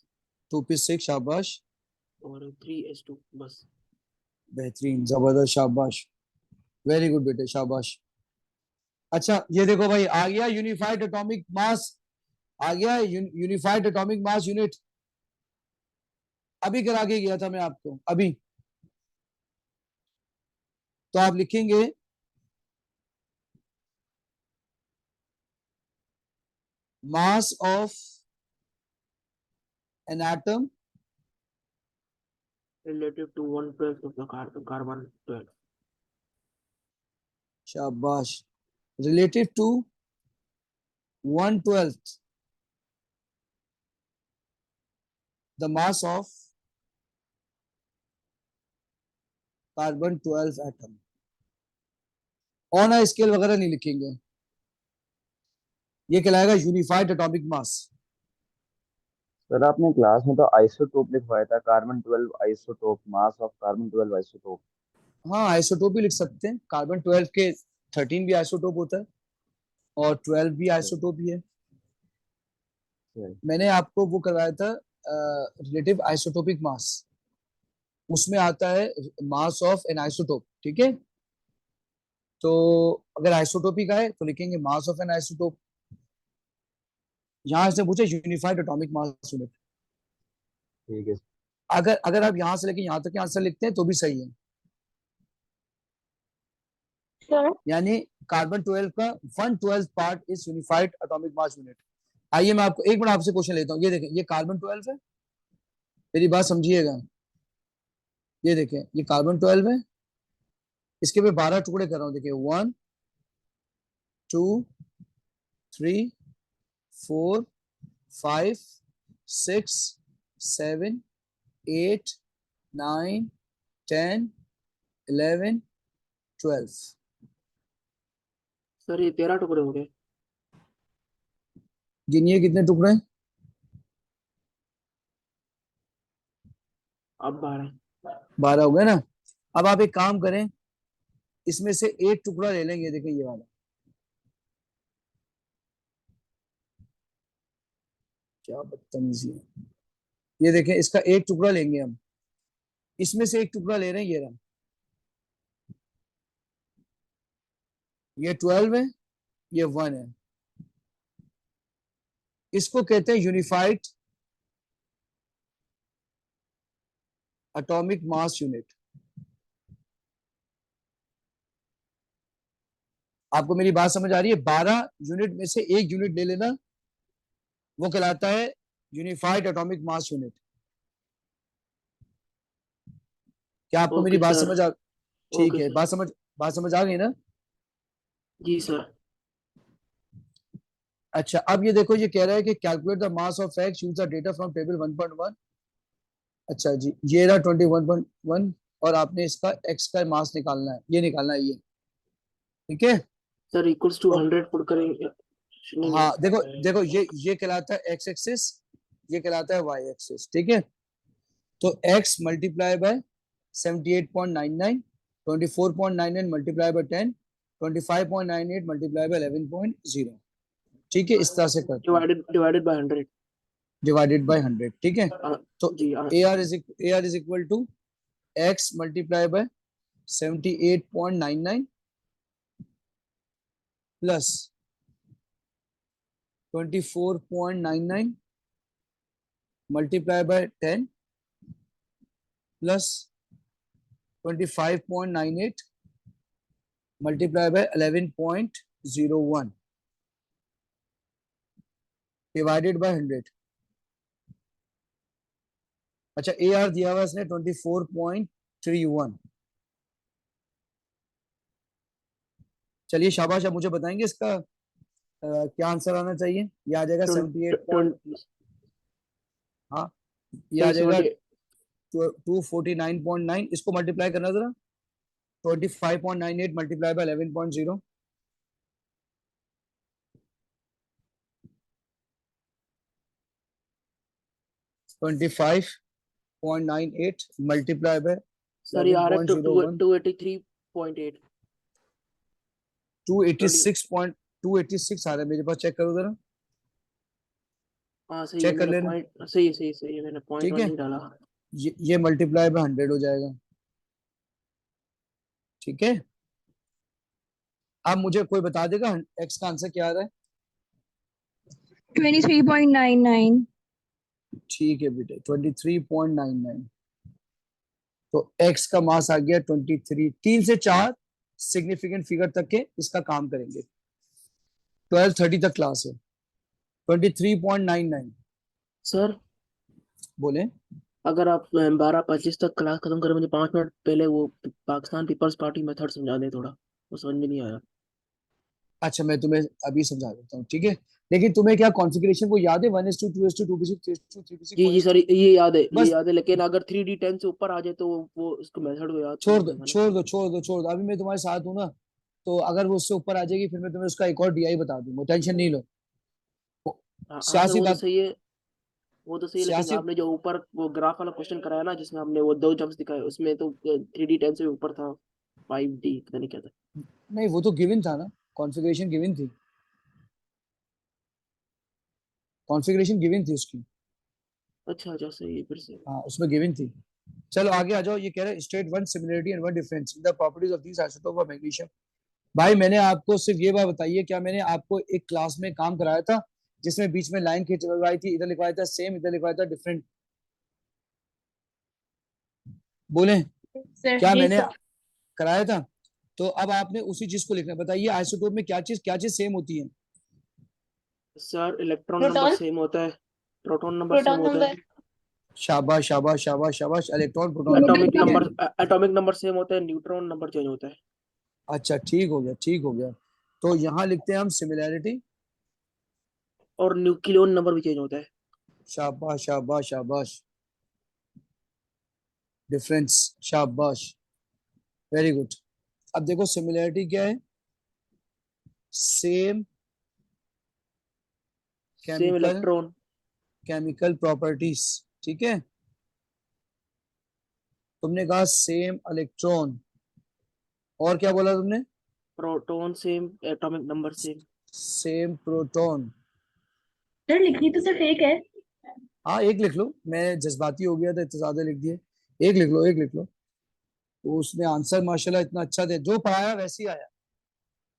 2p6, शाबाश, और 3s2 बस। बेहतरीन, जबरदस्त, शाबाश, वेरी गुड बेटे, शाबाश। अच्छा ये देखो भाई आ गया यूनिफाइड एटॉमिक मास, आ गया यूनिफाइड एटॉमिक मास यूनिट। अभी करा के गया था मैं आपको अभी। तो आप लिखेंगे mass of an atom Relative to 1/12 of the carbon 12. शाबाश, relative to 1/12 the mass of carbon 12 atom. On a scale वगैरह नहीं लिखेंगे, ये कहलाएगा यूनिफाइड एटॉमिक मास। सर आपने क्लास में तो आइसोटोप लिखवाया था, carbon 12 isotope, mass of carbon 12 isotope. हाँ आइसोटोप भी लिख सकते हैं, कार्बन 12 के 13 भी आइसोटोप होता है, और 12 भी आइसोटोप ही है। मैंने आपको वो करवाया था रिलेटिव आइसोटोपिक मास, उसमें आता है मास ऑफ एन आइसोटोप, ठीक है। तो अगर आइसोटोपिक आए तो लिखेंगे मास ऑफ एन आइसोटोप। यहां से पूछे यूनिफाइड एटॉमिक मास यूनिट। ठीक है अगर अगर आप यहां से लेके यहां तक के आंसर लिखते हैं तो भी सही है। सर यानी कार्बन 12 का 1/12 part is unified atomic mass unit. आइए मैं आपको एक मिनट आपसे क्वेश्चन लेता हूँ। ये देखें, ये कार्बन 12 है, मेरी बात समझिएगा। ये देखें, ये कार्बन 12 है, इसके मैं 12 टुकड़े कर रहा हूँ। देखिए 1 2 3 4 5 6 7 8 9 10 11 12। सर ये 13 टुकड़े हो गए। गिनिए कितने टुकड़े हैं? अब 12। 12 हो गए ना। अब आप एक काम करें, इसमें से एक टुकड़ा ले लेंगे। देखिए ये वाला, क्या बदतमीजी है। ये देखें, इसका एक टुकड़ा लेंगे हम, इसमें से एक टुकड़ा ले रहे हैं। ये रहा, ये 12 है, ये 1 है। इसको कहते हैं यूनिफाइड एटॉमिक मास यूनिट। आपको मेरी बात समझ आ रही है? 12 यूनिट में से एक यूनिट ले लेना, वो कहलाता है यूनिफाइड एटॉमिक मास यूनिट। क्या आपको मेरी ओके बात सर। समझ आ? ठीक ओके है, सर। बात समझ आ गई ना? जी सर। अच्छा, अब ये देखो, ये कह रहा है कि calculate the mass of x, use the data from table 1.1। अच्छा जी, ये रहा 21.1, और आपने इसका एक्स का मास निकालना है, ये निकालना है ये। ठीक है, सर इक्वल्स टू तो 100 पुट करेंगे। नहीं हाँ देखो देखो, ये कहलाता है एक्स एक्सिस, ये कहलाता है वाई एक्सिस। ठीक है, तो x multiply by 78.99, 24.99 multiply by 10, 25.98 multiply bye 11.0। ठीक है, इस तरह से करते हैं, डिवाइडेड बाय 100। Divided by 100। ठीक है, तो जी AR is equal to x multiply by 78.99 plus 24.99 multiply by 10 plus 25.98 multiply by 11.01 divided by 100। अच्छा, AR दिया हुआ इसने 24.31। चलिए शाबाश, अब मुझे बताएंगे इसका क्या आंसर आना चाहिए? ये आ जाएगा 78 हाँ, ये आ जाएगा 249.9। इसको मल्टीप्लाई करना जरा, 25.98 multiply bye 11.0, 25.98 multiply bye sir ये आ रहा है 11.01, 283.8। 286 आ रहा है मेरे पास, चेक करो जरा, हाँ सही है, चेक कर मैंने लेना। पॉइंट सही है, मैंने पॉइंट ठीक 1 है, नहीं डाला। ये मल्टीप्लाई बाय 100 हो जाएगा। ठीक है, अब मुझे कोई बता देगा एक्स का आंसर क्या आ रहा है? 23.99। ठीक है बेटे, 23.99। तो एक्स का मास आ गया 23। 3 से 4 सिग्निफिकेंट फिगर तक के इसका काम करेंगे। 12:30 तक क्लास है। 23.99। सर बोले, अगर आप 12:25 तक क्लास खत्म करें, मुझे 5 मिनट पहले वो पाकिस्तान पीपल्स पार्टी मेथड समझा दें थोड़ा, वो समझ में नहीं आया। अच्छा मैं तुम्हें अभी समझा देता हूँ। ठीक है, लेकिन तुम्हें क्या कॉन्फ़िगरेशन को याद है? 1:2, 2:2, 2:6, 3:6, जी सर, ये याद है, बस लेकिन अगर 3D10 से ऊपर आ जाए तो वो उसको मेथड को याद छोड़ करना दो पड़ेगा ना। छोड़ दो छोड़ दो छोड़ दो, अभी मैं तुम्हारे साथ हूँ ना, तो अगर वो उससे ऊपर आ जाएगी फिर मैं तुम्हें उसका एक और DI बता दूंगा, टेंशन नहीं लो। हाँ सर, सियासी बात, वो तो सही है, लेकिन सियासी, आपने जो ऊपर वो ग्राफ वाला क्वेश्चन कराया ना, जिसमें हमने वो 2 जंप्स दिखाए, उसमें तो 3D10 से भी ऊपर था। 5D पता नहीं क्या था। नहीं वो तो गिवन था ना, कॉन्फ़िगरेशन गिवन थी, कॉन्फ़िगरेशन गिवन थी उसकी। अच्छा सही है, फिर से। हाँ उसमें गिवन थी। चलो आगे आ जाओ। ये कह रहे हैं state one similarity and one difference in the properties of these isotope of magnesium. भाई मैंने आपको सिर्फ ये बात बताई है, क्या मैंने आपको एक क्लास में काम कराया था जिसमें बीच में लाइन खिंचवाई थी, इधर लिखवाया था सेम, इधर लिखवाया था डिफरेंट? बोले सर क्या जी मैंने सर। कराया था? तो अब आपने उसी चीज को लिखना है। बताइए आइसोटोप में क्या चीज सेम होती है? Sir electron number proton same होता है, प्रोटॉन नंबर सेम प्रोटॉन होता है, नंबर शाबाश शाबाश शाबाश शाबाश, इलेक्ट्रॉन प्रोटॉन नंबर एटॉमिक ठीक है। नंबर एटॉमिक नंबर सेम होता है, न्यूट्रॉन नंबर चेंज होता है। अच्छा ठीक हो गया, ठीक हो गया। तो यहाँ लिखते हैं हम सिमिलैरिटी। और न्यूक्लियन नंबर भी चेंज होता है। शाबाश शाबाश शाबाश। डिफरेंस, शाबाश, वेरी गुड। अब देखो सिमिलैरिटी क्या है? Same same chemical electron, properties, ठीक है। तुमने कहा सेम इलेक्ट्रॉन, और क्या बोला तुमने? Proton same, atomic number same. Same proton. Sir लिखनी तो सिर्फ एक है। हाँ एक लिख लो, मैं जज्बाती हो गया था, इतने ज्यादा लिख दिए। एक लिख लो, एक लिख लो। तो उसने आंसर माशाल्लाह इतना अच्छा दे, जो पढ़ाया वैसे ही आया,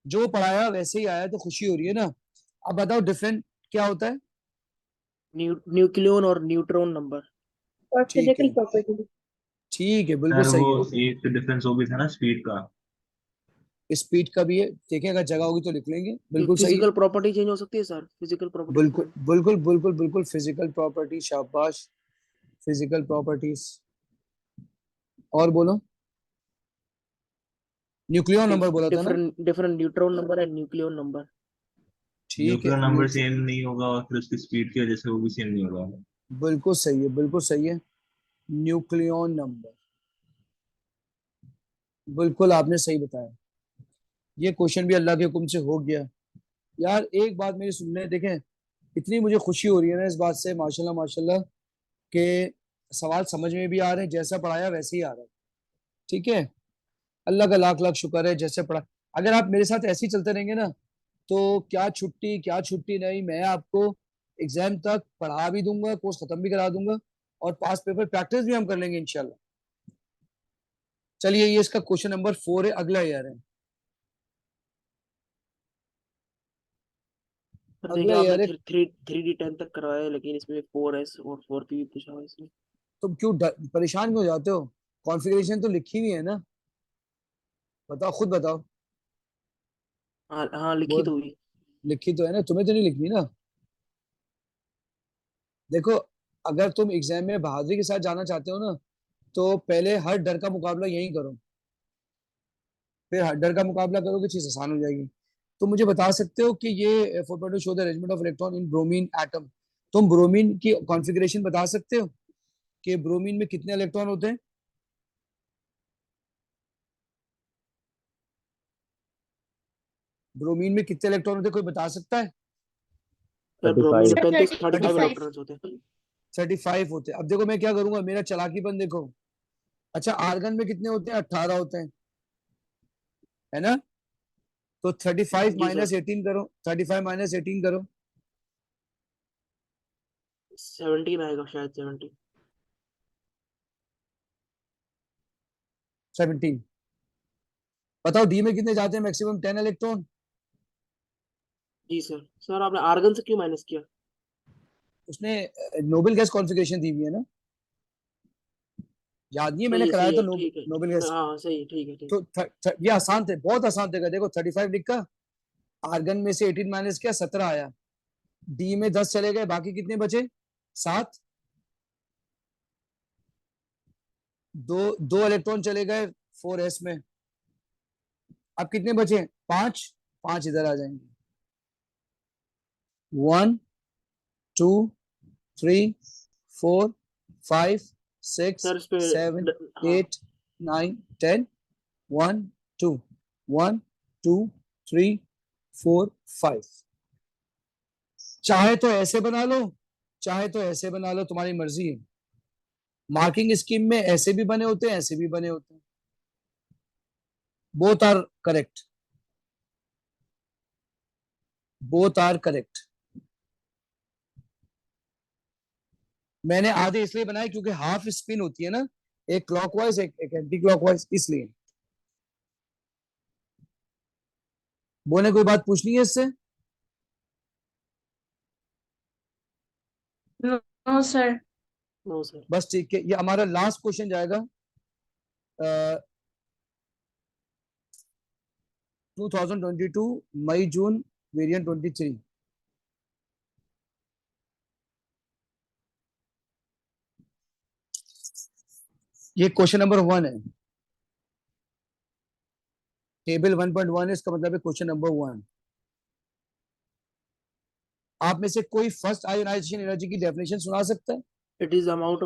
जो पढ़ाया वैसे ही आया, तो खुशी हो रही है ना। अब बताओ डिफरेंट क्या होता है? न्यूक्लियन और न्यूट्रॉन नंबर। और ठीक है, फिजिकल प्रॉपर्टी। ठीक है, बिल्कुल सर सही वो है। एक डिफरेंस वो भी था ना स्पीड का। स्पीड का भी है, देखें अगर जगह होगी तो लिख लेंगे, बिल्कुल सही है। फिजिकल प्रॉपर्टी चेंज हो सकती है सर, फिजिकल प्रॉपर्टी बिल्कुल बताएं। बिल्कुल बिल्कुल बिल्कुल, फिजिकल प्रॉपर्टी, शाबाश, फिजिकल प्रॉपर्टीज। और बोलो, न्यूक्लियर नंबर बोला था ना? Different different neutron number and nucleon number. ठीक है, न्यूक्लियर नंबर सेम नहीं होगा और फिर उसकी स्पीड की वजह से वो भी सेम नहीं होगा। बिल्कुल सही है, बिल्कुल सही है। न्यूक्लियन नंबर, बिल्कुल आपने सही बताया। ये क्वेश्चन भी अल्लाह के हुक्म से हो गया। यार एक बात मेरी सुनने देखें, इतनी मुझे खुशी हो रही है ना इस बात से, माशाल्लाह माशाल्लाह, के सवाल समझ में भी आ रहे हैं, जैसा पढ़ाया वैसे ही आ रहा है। ठीक है, अल्लाह का लाख लाख शुक्र है, जैसे पढ़ा। अगर आप मेरे साथ ऐसे ही चलते रहेंगे ना, तो क्या छुट्टी क्या छुट्टी नहीं, मैं आपको एग्जाम तक पढ़ा भी दूंगा, कोर्स खत्म भी करा दूंगा, और पास पेपर प्रैक्टिस भी हम कर लेंगे इंशाल्लाह। चलिए, ये इसका क्वेश्चन नंबर 4 है, अगला यार है, सर देखिए अगला आपने यार है। थ्री डी 10 तक करवाया है, लेकिन इसमें 4S और 4P भी पूछा हुआ है इसमें। तुम क्यों परेशान क्यों हो जाते हो? कॉन्फ़िगरेशन तो लिखी हुई है ना, बताओ, खुद बताओ। हाँ हाँ, लिखी बोल, तो हुई। लिखी तो है ना, तुम्हें तो नहीं लिखनी ना। देखो, अगर तुम एग्जाम में बहादुरी के साथ जाना चाहते हो ना, तो पहले हर डर का मुकाबला यही करो, फिर हर डर का मुकाबला करोगे, चीज आसान हो जाएगी। तो मुझे बता सकते हो कि ये 4.2 show the arrangement of electron in bromine atom, तुम ब्रोमीन की कॉन्फ़िगरेशन बता सकते हो कि ब्रोमीन में कितने इलेक्ट्रॉन होते हैं? ब्रोमीन में कितने इलेक्ट्रॉन होते हैं, कोई बता सकता है? Sir bromine 35। में 35 35 इलेक्ट्रॉन्स होते हैं। 35 होते हैं। अब देखो मैं क्या करूंगा, मेरा चालाकीपन देखो। अच्छा, आर्गन में कितने होते हैं? 18 होते हैं, है ना? तो 35 जी सर, माइनस 18 करो, 35 माइनस 18 करो। 17 आएगा शायद, 17। 17। बताओ डी में कितने जाते हैं मैक्सिमम? 10 इलेक्ट्रॉन। जी सर। सर आपने आर्गन से क्यों माइनस किया? उसने नोबेल गैस कॉन्फ़िगरेशन दी हुई है ना, याद नहीं है? मैंने कराया सही था है, ठीक है। Noble gas. हाँ सही है, ठीक है, ठीक। तो ये आसान थे, बहुत आसान थे। देखो 35 लिखा, आर्गन में से 18 माइनस किया, 17 आया। डी में 10 चले गए, बाकी कितने बचे? 7। दो इलेक्ट्रॉन चले गए 4s में, अब कितने बचे? 5। 5 इधर आ जाएंगे। 1 2 3 4 5 6 सर इस पे 7 हाँ 8 9 10। 1 2 1 2 3 4 5। चाहे तो ऐसे बना लो, चाहे तो ऐसे बना लो, तुम्हारी मर्जी है। मार्किंग स्कीम में ऐसे भी बने होते हैं, ऐसे भी बने होते हैं, both are correct, both are correct. मैंने आधे इसलिए बनाए क्योंकि हाफ स्पिन होती है ना, एक क्लॉकवाइज एक एंटी क्लॉकवाइज, इसलिए। बोले कोई बात पूछनी है इससे? No sir. No sir. बस ठीक है, ये हमारा लास्ट क्वेश्चन जाएगा। 2022 मई जून वेरिएंट 23। ये क्वेश्चन नंबर 1 है, टेबल 1.1 इसका मतलब है क्वेश्चन नंबर 1। आप में से कोई फर्स्ट आयोनाइजेशन एनर्जी की डेफिनेशन सुना सकता है? It is amount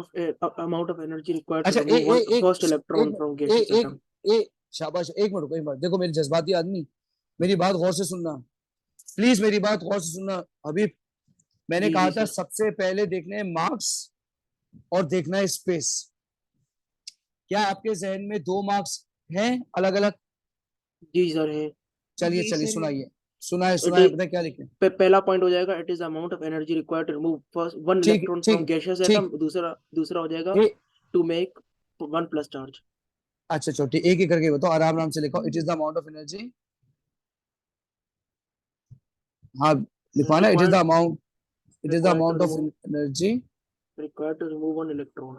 of energy required अच्छा, to remove one एक first electron from gaseous atom. शाबाश, एक मिनट, देखो मेरे जज्बाती आदमी, मेरी बात गौर से सुनना प्लीज, मेरी बात गौर से सुनना। अभी मैंने जी कहा जी था सर, सबसे पहले देखना है मार्क्स और देखना है स्पेस। क्या आपके जहन में 2 मार्क्स हैं अलग अलग? जी सर है। चलिए जी चलिए सर। सुनाइए, It सुनाइए, is पता है क्या लिखे? पहला पॉइंट हो जाएगा, it is amount of energy required to remove first one ठीक इलेक्ट्रॉन फ्रॉम ठीक गैसियस ठीक। एटम। दूसरा दूसरा हो जाएगा a, to make one plus charge. अच्छा छोटी एक एक करके बताओ, आराम आराम से लिखो। It is the amount of energy, हाँ लिखवाना, it is the required amount, it is the required to amount of remove energy, required to remove one electron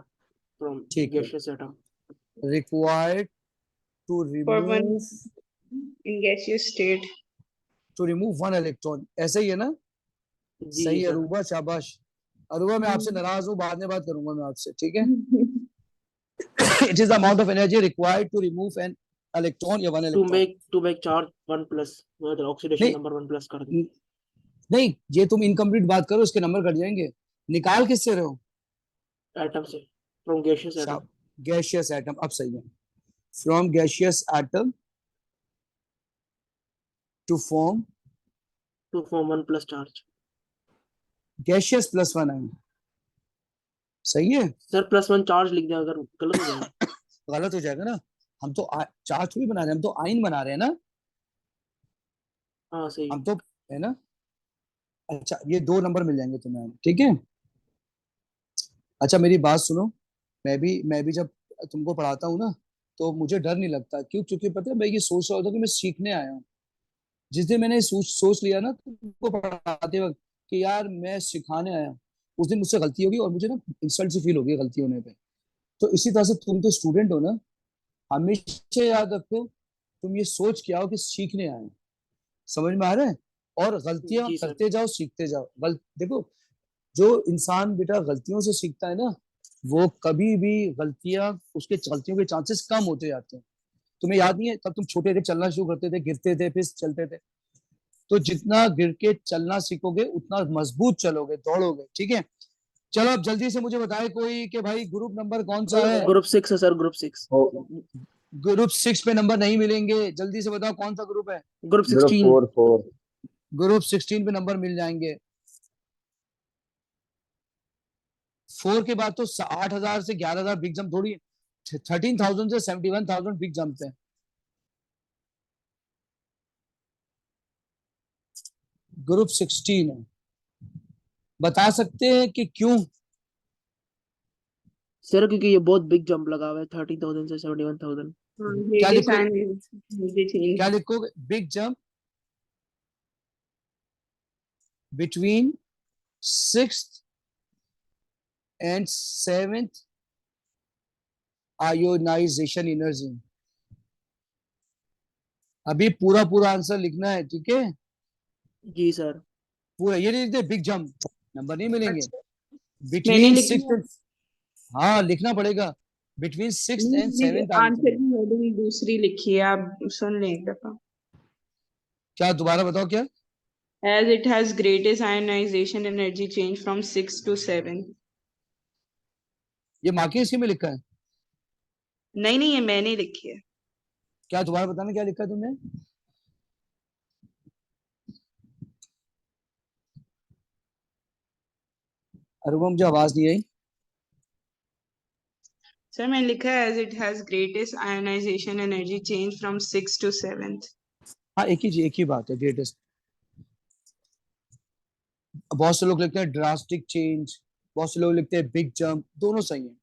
from ठीक है, gaseous atom. Required to For one remove, in gaseous state. To remove 1 electron, ऐसे ही है ना? जी जी सही है sir. Aruba, शाबाश। Aruba मैं आपसे नाराज हूँ, बाद में बात करूंगा मैं आपसे, ठीक है? It is the amount of energy required to remove an electron या 1 electron. To make charge one plus, मतलब ऑक्सीडेशन नहीं नंबर वन प्लस कर दे। नहीं, ये तुम इनकम्प्लीट बात करो, इसके नंबर कट जाएंगे। निकाल किससे रहे हो? एटम से, from gaseous atom. Gaseous atom, अब सही है। From gaseous atom to form one plus charge. Gaseous +1 है, सही है। सर प्लस वन चार्ज लिख दिया, अगर गलत हो जाएगा। गलत हो जाएगा ना, हम तो चार्ज थोड़ी बना रहे हैं, हम तो आयन बना रहे हैं ना, हाँ सही। हम तो, है ना? अच्छा, ये 2 नंबर मिल जाएंगे तुम्हें, ठीक है? अच्छा मेरी बात सुनो, मैं भी जब तुमको पढ़ाता हूँ ना, तो मुझे डर नहीं लगता, क्यों? क्योंकि पता है मैं ये सोच रहा होता कि मैं सीखने आया हूँ। जिस दिन मैंने सोच लिया ना तुमको पढ़ाते वक्त कि यार मैं सिखाने आया हूँ, उस दिन मुझसे गलती होगी और मुझे ना इंसल्ट सी फील होगी गलती होने पे। तो इसी तरह से तुम तो स्टूडेंट हो ना, हमेशा याद रखो तुम ये सोच के आओ कि सीखने आए हो। समझ में आ रहा है? और गलतियां जी सर। करते जाओ, सीखते जाओ। देखो, जो इंसान बेटा गलतियों से सीखता है ना, वो कभी भी गलतियों के चांसेस कम होते जाते हैं। तुम्हें याद नहीं है, तब तुम छोटे थे, चलना शुरू करते थे, गिरते थे, फिर चलते थे। तो जितना गिर के चलना सीखोगे उतना मजबूत चलोगे, दौड़ोगे, ठीक है? चलो अब जल्दी से मुझे बताए कोई कि भाई ग्रुप नंबर कौन सा है? ग्रुप 6 है सर, ग्रुप 6। ग्रुप 6 पे नंबर नहीं मिलेंगे, जल्दी से बताओ कौन सा ग्रुप है? Group group 16। 4 ग्रुप 16 पे नंबर मिल जाएंगे। 4 के बाद तो 8,000 से 11,000 बिग जंप थोड़ी, 13,000 से 71,000 बिग जंप है। ग्रुप 16 है, बता सकते हैं कि क्यों? सर क्योंकि ये बहुत बिग जंप लगा हुआ है, 30,000 से 71,000। क्या Radius लिखो, and energy change. क्या लिखोगे? Big jump between 6th and 7th ionisation energy. अभी पूरा पूरा आंसर लिखना है, ठीक है? जी सर। पूरा ये नहीं लिखते बिग जंप, नंबर नहीं मिलेंगे। अच्छा, मैंने बिटवीन लिखा 6th, हाँ लिखना पड़ेगा, between 6th and 7th answer की हेडिंग दूसरी लिखी है, आप सुन लें एक दफा। क्या दोबारा बताओ क्या? As it has greatest ionization energy change from 6 to 7. ये मार्किंग इसके में लिखा है? नहीं ये मैंने लिखी है। क्या दोबारा बताना क्या लिखा है तुमने? अरे वो मुझे आवाज नहीं आई। सर मैंने लिखा है as it has greatest ionization energy change from 6 to 7th. हाँ एक ही बात है, ग्रेटेस्ट। बहुत से लोग लिखते हैं ड्रास्टिक चेंज, बहुत से लोग लिखते हैं बिग जंप, दोनों सही है।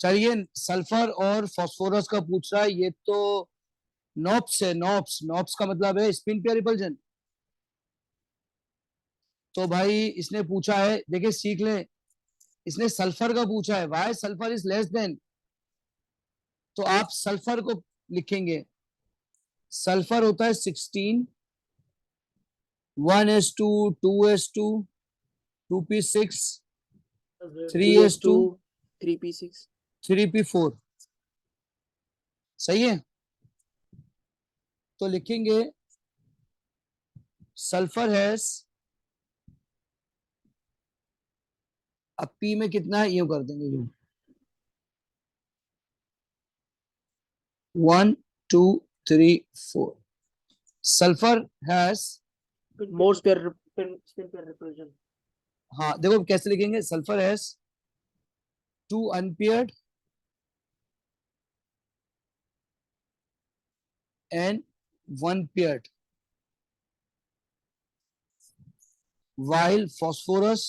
चलिए सल्फर और फास्फोरस का पूछ रहा है, ये तो नॉप्स है। नॉप्स का मतलब है स्पिन पेयर रिपल्जन। तो भाई इसने पूछा है, देखिए सीख लें, इसने सल्फर का पूछा है, why sulphur is less than, तो आप सल्फर को लिखेंगे सल्फर होता है 16, 1s2, 2s2, 2p6, 3s2, 3p6, 3p4। सही है, तो लिखेंगे सल्फर हैज, अब पी में कितना है यूं कर देंगे, यूं 1 2 3 4। Sulphur has, more spin pair repulsion. हाँ देखो कैसे लिखेंगे, sulphur has 2 unpaired and 1 paired, while phosphorus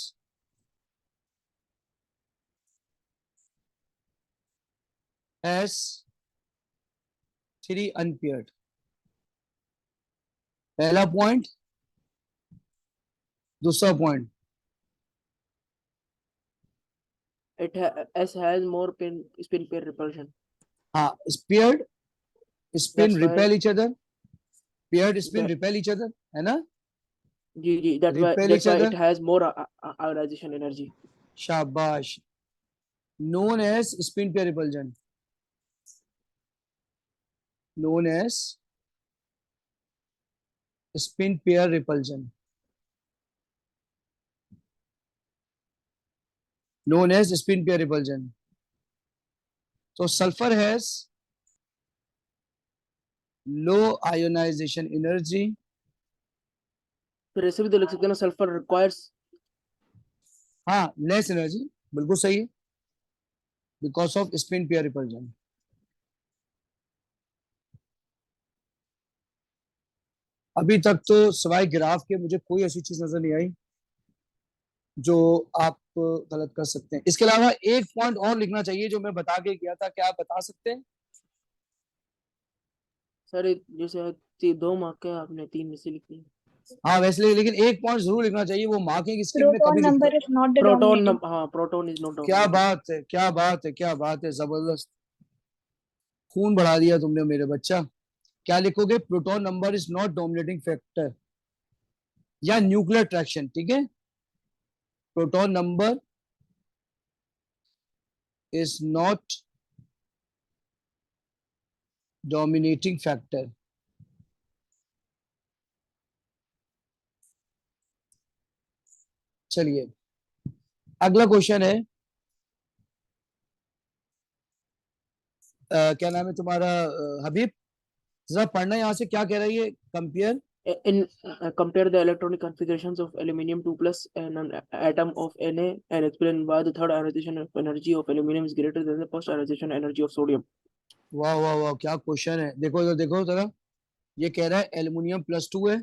has 3 unpaired। पहला पॉइंट। दूसरा point, S has more spin pair repulsion. हाँ paired spin That's why- repel each other, paired spin That- repel each other, है ना? जी that's Repel each why other. it has more ionization energy. शाबाश, known as spin pair repulsion, known as spin pair repulsion, known as spin pair repulsion। So sulfur has low ionization energy, फिर ऐसे भी तो लिख सकते हैं ना, sulphur requires हाँ लेस एनर्जी, बिल्कुल सही है, because off spin pair repulsion. अभी तक तो सिवाय ग्राफ के मुझे कोई ऐसी चीज नजर नहीं आई जो आप गलत कर सकते हैं। इसके अलावा एक पॉइंट और लिखना चाहिए जो मैं बता के गया था, क्या आप बता सकते हैं? सर जैसे 2 मार्क के आपने 3 में से लिखी। हाँ वैसे, लेकिन एक पॉइंट जरूर लिखना चाहिए, वो मार्किंग स्कीम में Proton कभी number लिखना। is not the proton dominating. हाँ प्रोटॉन इज नॉट क्या बात है, क्या बात है, क्या बात है, जबरदस्त, खून बढ़ा दिया तुमने मेरे बच्चा। क्या लिखोगे? Proton number is not dominating factor या न्यूक्लियर अट्रैक्शन, ठीक है? Proton number is not dominating factor. चलिए अगला क्वेश्चन है, क्या नाम है तुम्हारा हबीब, जरा पढ़ना यहाँ से क्या कह रही है। Compare in compare the electronic configurations of aluminium 2 plus and an atom of Na and explain why the third ionization of energy of aluminium is greater than the first ionization energy of sodium. वाह वाह वाह, क्या question है। देखो इधर देखो जरा, ये कह रहा है एल्युमिनियम +2 है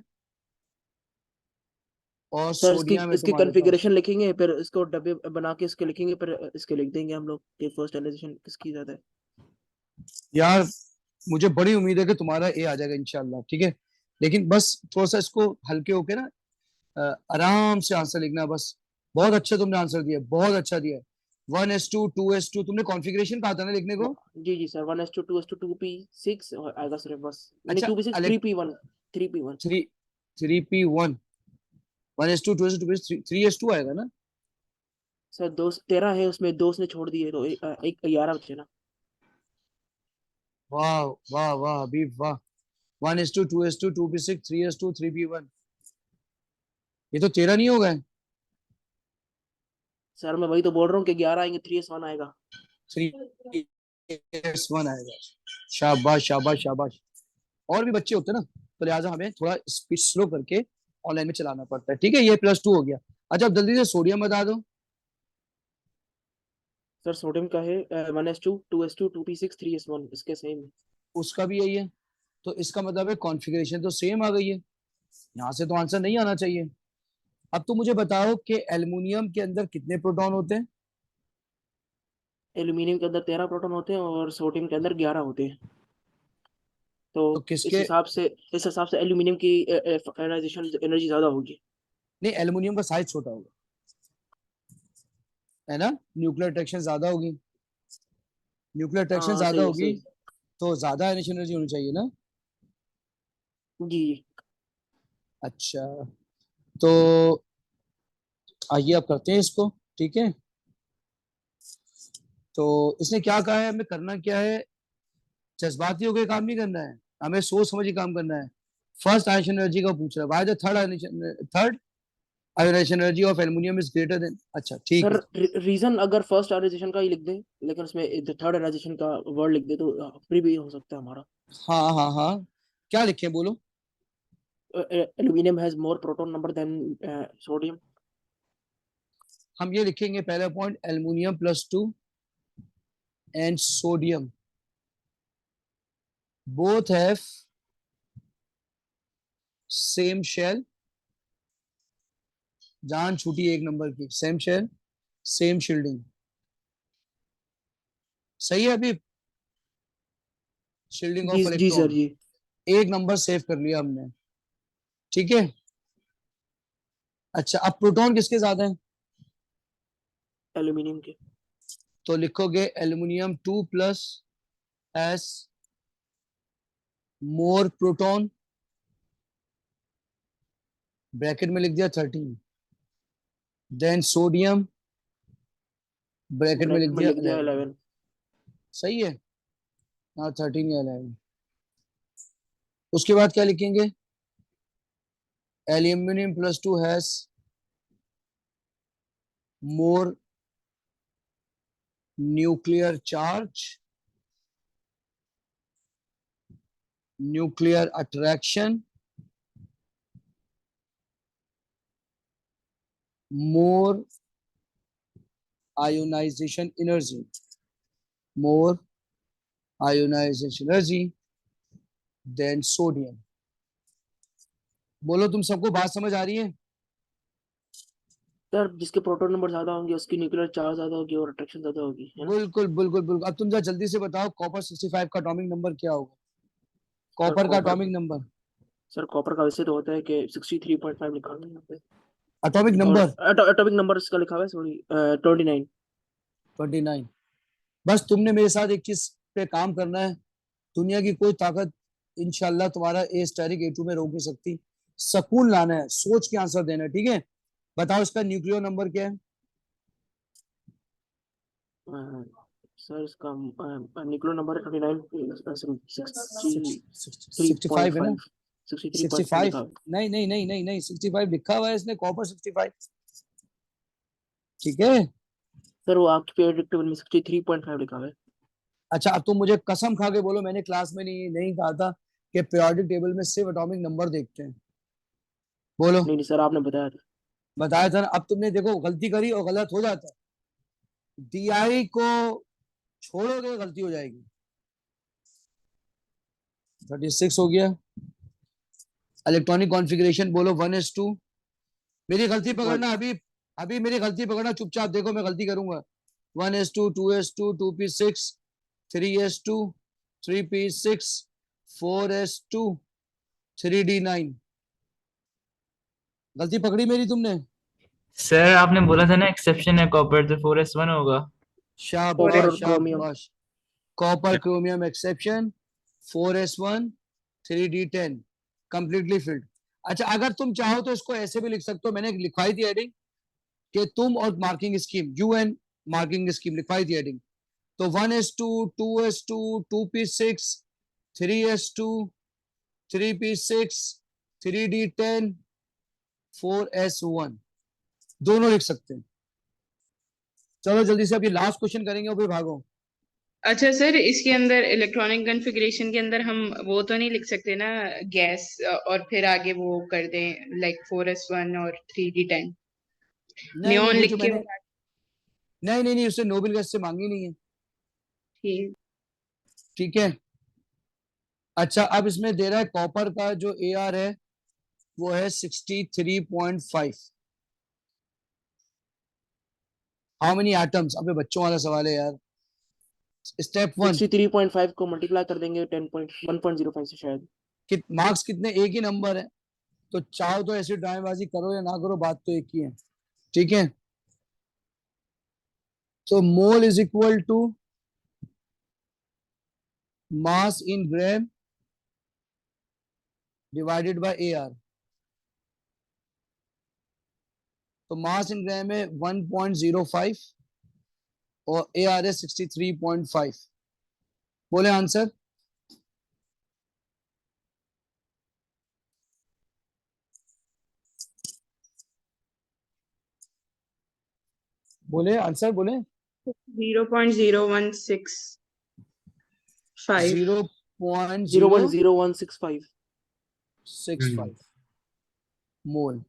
और सर सोडियम है इसकी तुम्हारे कॉन्फ़िगरेशन लिखेंगे, फिर इसको डब्बे बना के इसके लिखेंगे, फिर इसके लिख देंगे हम लोग कि फर्स्ट ionization किसकी ज्यादा है। पास। यार मुझे बड़ी उम्मीद है कि तुम्हारा ए आ जाएगा इंशाल्लाह, ठीक है? लेकिन बस थोड़ा सा इसको हल्के होके ना आराम से आंसर लिखना बस। बहुत अच्छा तुमने आंसर दिया, बहुत अच्छा दिया। 1s2 2s2 तुमने कॉन्फ़िगरेशन कहा था ना लिखने को? जी सर 1s2 2s2 2p6 आएगा सर, बस नहीं अच्छा 2p6 3p1 3p1 3p1 1s2 2s2 3s2 आएगा ना? सर 13 है उसमें, 2 उसने छोड़ दिए तो एक 11 बचे ना। वाह वाह वाह हबीब वाह। 1s2 2s2 2p6 3s2 3p1, ये तो 13 नहीं हो गए? सर मैं वही तो बोल रहा हूँ कि 11 आएंगे, 3s1 आएगा। 3s1 आएगा। शाबाश शाबाश शाबाश। और भी बच्चे होते हैं ना, तो लिहाजा हमें थोड़ा स्पीड स्लो करके ऑनलाइन में चलाना पड़ता है, ठीक है? ये +2 हो गया। अच्छा अब जल्दी से सोडियम बता दो। सर सोडियम का है 1s2 2s2 2p6 3s1, इसके सेम है। उसका भी यही है, तो इसका मतलब है कॉन्फ़िगरेशन तो सेम आ गई है, यहाँ से तो आंसर नहीं आना चाहिए। अब तो मुझे बताओ कि एल्युमिनियम के अंदर कितने प्रोटॉन होते हैं? एल्यूमिनियम के अंदर 13 प्रोटॉन होते हैं और सोडियम के अंदर 11 होते हैं। तो तो इस किसके, हिसाब से एल्यूमिनियम की आयनाइजेशन एनर्जी ज्यादा होगी। नहीं एल्युमिनियम का साइज छोटा होगा, है ना? न्यूक्लियर अट्रैक्शन ज्यादा होगी, न्यूक्लियर अट्रैक्शन हाँ ज्यादा सही है होगी सही। तो ज्यादा एनर्जी होनी चाहिए ना? जी। अच्छा, तो आइए अब करते हैं इसको। ठीक है, तो इसने क्या कहा है, हमें करना क्या है, जज्बाती होकर काम नहीं करना है, हमें सोच समझ के काम करना है। फर्स्ट आयोनाइजेशन एनर्जी का पूछ रहा है, why the third ionization energy of aluminium is greater than. अच्छा ठीक सर है, रीजन अगर फर्स्ट आयोनाइजेशन का ही लिख दें, लेकिन उसमें थर्ड आयोनाइजेशन का वर्ड लिख दे तो फ्री भी हो सकता है हमारा। हाँ हाँ हाँ, क्या लिखे बोलो। Aluminium has more proton number than sodium. हम ये लिखेंगे पहला point, aluminium +2 and sodium both have same shell, जान छूटी एक नंबर की, सेम शेल सेम शील्डिंग। सही है अभी, शील्डिंग ऑफ जी सर इलेक्ट्रॉन, जी। एक नंबर सेव कर लिया हमने। ठीक है, अच्छा अब प्रोटॉन किसके ज्यादा है, एल्यूमिनियम के। तो लिखोगे एल्युमिनियम 2+ एस मोर प्रोटॉन, ब्रैकेट में लिख दिया 13, देन सोडियम ब्रैकेट में लिख ब्रैकेट में दिया लिख दिया 11। 11। सही है, हाँ 13 या 11। उसके बाद क्या लिखेंगे, aluminium +2 has more nuclear charge, nuclear attraction, more ionization energy, more ionization energy than sodium। बोलो तुम सबको बात समझ आ रही है। सर जिसके प्रोटॉन नंबर ज्यादा होंगे उसकी न्यूक्लियर चार्ज ज्यादा होगी और अट्रैक्शन ज्यादा होगी, है ना? बिल्कुल बिल्कुल बिल्कुल, अब तुम जरा जल्दी से बताओ कॉपर 65 का एटॉमिक नंबर क्या होगा, सर कॉपर का copper, atomic number, sir copper का वैसे तो होता है कि 63.5 लिखा हुआ है यहाँ पे। एटॉमिक और नंबर एटॉमिक नंबर इसका लिखा हुआ है सॉरी 29। 29। बस तुमने मेरे साथ एक चीज पे काम करना है, दुनिया की कोई ताकत इंशाल्लाह तुम्हारा ए स्टैटिक A2 में रोक नहीं सकती, सकून लाना है, सोच के आंसर देना है। ठीक है, बताओ इसका न्यूक्लियर नंबर क्या है। सर इसका न्यूक्लियर नंबर 65 है ना, 63.5 63.5 65, लिखा हुआ है। नहीं नहीं नहीं नहीं नहीं, 65 लिखा हुआ है इसने, कॉपर 65। ठीक है, सर वो आपकी पीरियोडिक टेबल में 63.5 लिखा हुआ है। अच्छा अब तुम मुझे कसम खा के बोलो, मैंने क्लास में नहीं नहीं कहा था कि पीरियोडिक टेबल में सिर्फ एटॉमिक नंबर देखते हैं, बोलो। नहीं सर आपने बताया था। बताया था ना, अब तुमने देखो गलती करी और गलत हो जाता है, DI को छोड़ोगे गलती हो जाएगी। 36 हो गया, इलेक्ट्रॉनिक कॉन्फ़िगरेशन बोलो 1s2, मेरी गलती पकड़ना अभी, अभी मेरी गलती पकड़ना, चुपचाप देखो मैं गलती करूंगा। 1s2 2s2 2p6 3s2 3p6 4s2 3d9, गलती पकड़ी मेरी तुमने। सर आपने बोला था ना एक्सेप्शन है कॉपर, तो 4s1 होगा। कॉपर शाबाश और क्रोमियम। शाबाश, copper chromium exception 4s1 3d10 completely filled. अच्छा अगर तुम चाहो तो इसको ऐसे भी लिख सकते हो, मैंने लिखवाई थी हेडिंग कि तुम और marking scheme, UN marking scheme लिखवाई थी हेडिंग, तो 1s2 2s2 2p6 3s2 3p6 3d10 4s1 दोनों लिख सकते हैं। चलो जल्दी से, अभी लास्ट क्वेश्चन करेंगे और फिर भागो। अच्छा सर, इसके अंदर इलेक्ट्रॉनिक कॉन्फ़िगरेशन के अंदर हम वो तो नहीं लिख सकते ना, गैस और फिर आगे वो कर दें लाइक 4s1 और 3d10 नहीं नहीं, नियॉन वो लिख जो के मैंने, बता नहीं नहीं नहीं, उससे नोबेल गैस से मांगी नहीं है। दिए। ठीक है, अच्छा अब इसमें दे रहा है कॉपर का जो AR है वो है 63.5, हाउ मेनी एटम्स, अबे बच्चों वाला सवाल है यार। स्टेप 1, 63.5 को मल्टीप्लाई कर देंगे 10.1.05 से शायद। मार्क्स कितने, एक ही नंबर है, तो चाहो तो ऐसी ड्रामेबाजी करो या ना करो, बात तो एक ही है। ठीक है, तो mole is equal to mass in gram divided by AR। तो मास इन ग्राम है 1.05 और AR है 63.5। बोले आंसर। बोले आंसर बोले। 0.0165 0.0165 0.0165 मोल।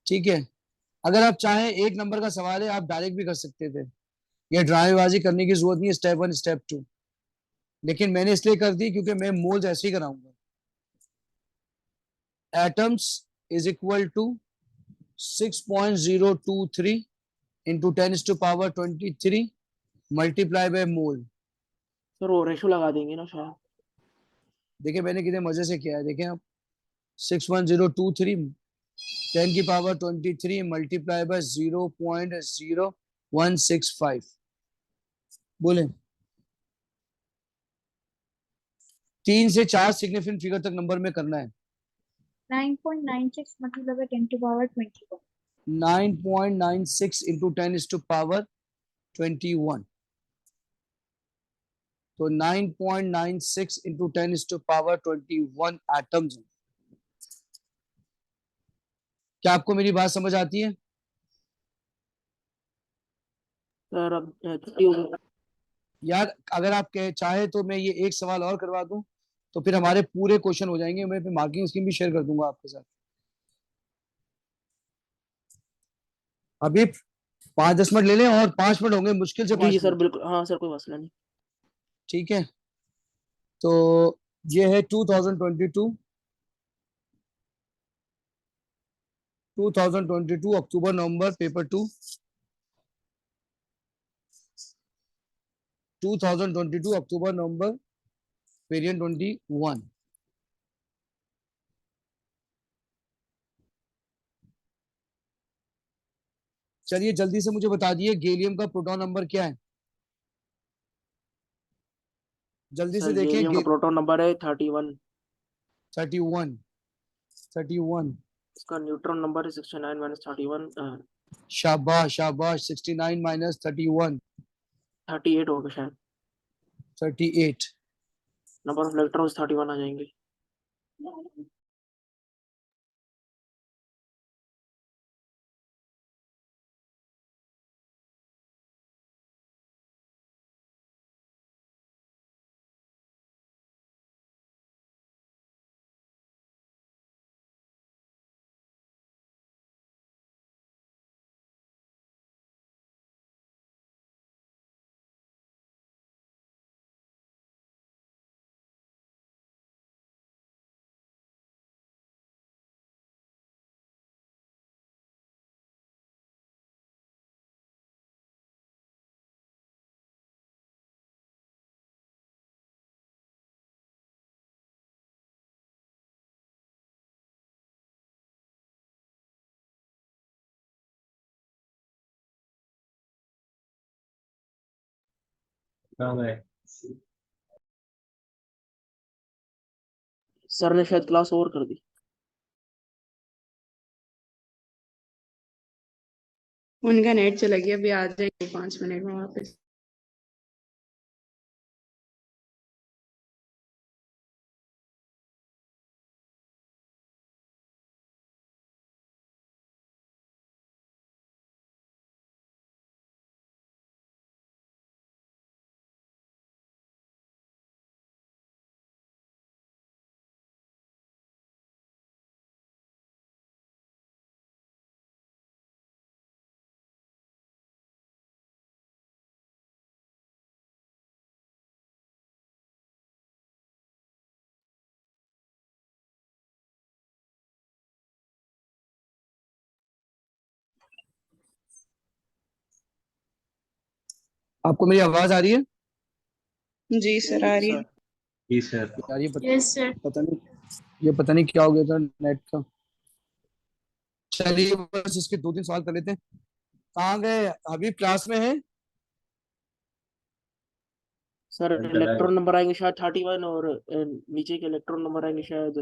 ठीक है, अगर आप चाहें एक नंबर का सवाल है आप डायरेक्ट भी कर सकते थे, ये ड्रामेबाजी करने की जरूरत नहीं है, स्टेप 1 स्टेप 2, लेकिन मैंने इसलिए कर दी क्योंकि मैं मोल्स ऐसे ही कराऊंगा। Atoms is equal to 6.023 into 10⁻23 multiply by mole. Sir वो रेशो लगा देंगे ना शायद। देखिए मैंने कितने मजे से किया है, देखें आप 61023 10⁻23 मल्टीप्लाई बाय 0.0165। बोले 3 से 4 सिग्निफिकेंट फिगर तक नंबर में करना है। 9.96 मतलब है 10⁻21। 9.96 into 10⁻21। तो 9.96 into 10⁻21 एटम्स। क्या आपको मेरी बात समझ आती है? सर अब 30 हो गया। यार अगर आप चाहे तो मैं ये एक सवाल और करवा दूं तो फिर हमारे पूरे क्वेश्चन हो जाएंगे, मैं फिर मार्किंग स्कीम भी शेयर कर दूंगा आपके साथ। अभी 5-10 मिनट ले लें और 5 मिनट होंगे, मुश्किल से जी 5 जी सर मिनट। बिल्कुल, हाँ सर कोई मसला नहीं। ठीक है, तो ये है 2022 अक्टूबर नवंबर पेपर 2। 2022 अक्टूबर नवंबर वेरिएंट 21। चलिए जल्दी से मुझे बता दिए गैलियम का प्रोटॉन नंबर क्या है, जल्दी सर से देखें। गैलियम का प्रोटॉन नंबर है 31। 31। इसका न्यूट्रॉन नंबर है 69 माइनस 31। शाबाश शाबाश, 69 माइनस 31 38 होगा शायद। 38। नंबर ऑफ इलेक्ट्रॉन्स 31 आ जाएंगे। सर ने शायद क्लास ओवर कर दी। उनका नेट चला गया, अभी आ जाएंगे 5 मिनट में वापस। आपको मेरी आवाज आ रही है? जी सर आ रही है। जी सर। यार ये यस सर। पता नहीं क्या हो गया था नेट का। चलिए बस इसके 2-3 सवाल कर लेते हैं। कहाँ गए अभी, क्लास में है? सर इलेक्ट्रॉन नंबर आएंगे शायद 31 और नीचे के इलेक्ट्रॉन नंबर आएंगे शायद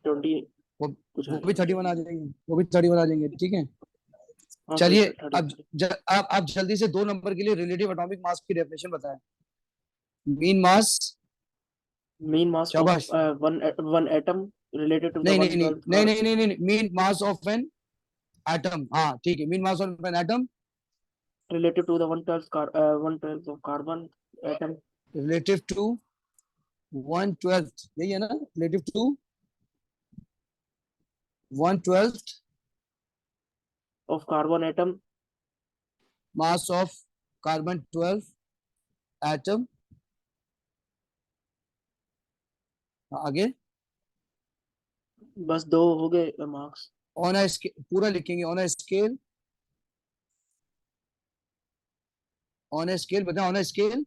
20 वो कुछ वो है। भी 31 आ जाएंगे, वो भी 31 आ जाएंगे, ठीक है। हाँ, चलिए सर, 30। आप जल्दी से 2 नंबर के लिए रिलेटिव एटॉमिक मास की डेफिनेशन बताएं। Mean mass, Mean mass of शाबाश। one atom related to the नहीं नहीं नहीं 1/12 नहीं नहीं नहीं नहीं, mean mass of an atom, हाँ ठीक है, mean mass of an atom relative to the 1/12 of carbon atom relative to 1/12, यही है ना, relative to 1/12 of carbon atom mass of carbon 12 atom. आगे बस 2 हो गए मार्क्स। ऑन अ स्केल पूरा लिखेंगे, on a scale, on a scale बताएं, on a scale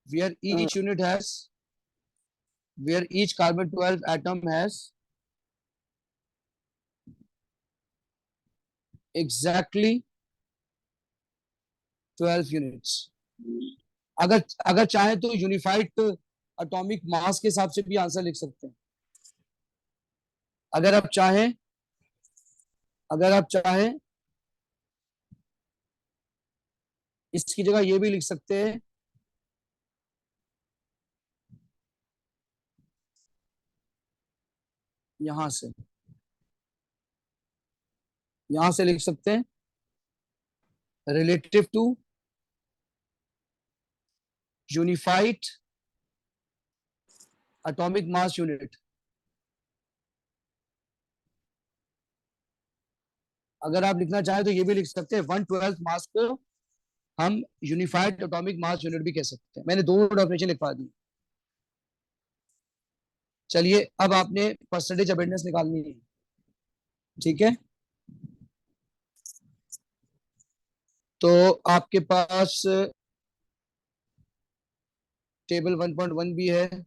where each unit has, where each carbon 12 atom has exactly 12 units। अगर अगर चाहे तो यूनिफाइड एटॉमिक मास के हिसाब से भी आंसर लिख सकते हैं। अगर आप चाहें, अगर आप चाहें इसकी जगह ये भी लिख सकते हैं, यहां से, यहां से लिख सकते हैं relative to unified atomic mass unit. अगर आप लिखना चाहें तो ये भी लिख सकते हैं 1/12 मास को हम यूनिफाइड एटॉमिक मास यूनिट भी कह सकते हैं। मैंने दोनों डेफिनेशन लिखवा दी। चलिए अब आपने परसेंटेज अटेंडेंस निकालनी है, ठीक है। तो आपके पास टेबल 1.1 भी है,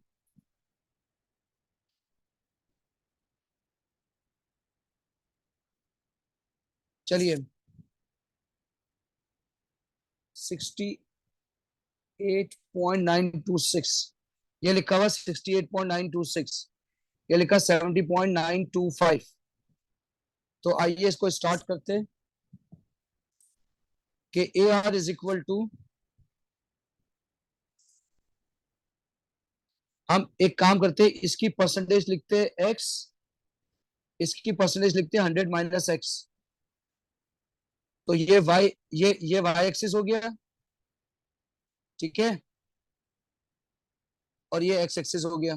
चलिए 68.926 ये लिखा हुआ 68.926, ये लिखा 70.925। तो आइए इसको स्टार्ट करते हैं कि A R is equal to, हम एक काम करते हैं, इसकी परसेंटेज लिखते हैं एक्स, इसकी परसेंटेज लिखते हैं 100 माइनस एक्स। तो ये वाई, ये वाई एक्सिस हो गया, ठीक है, और ये एक्स एक्सिस हो गया।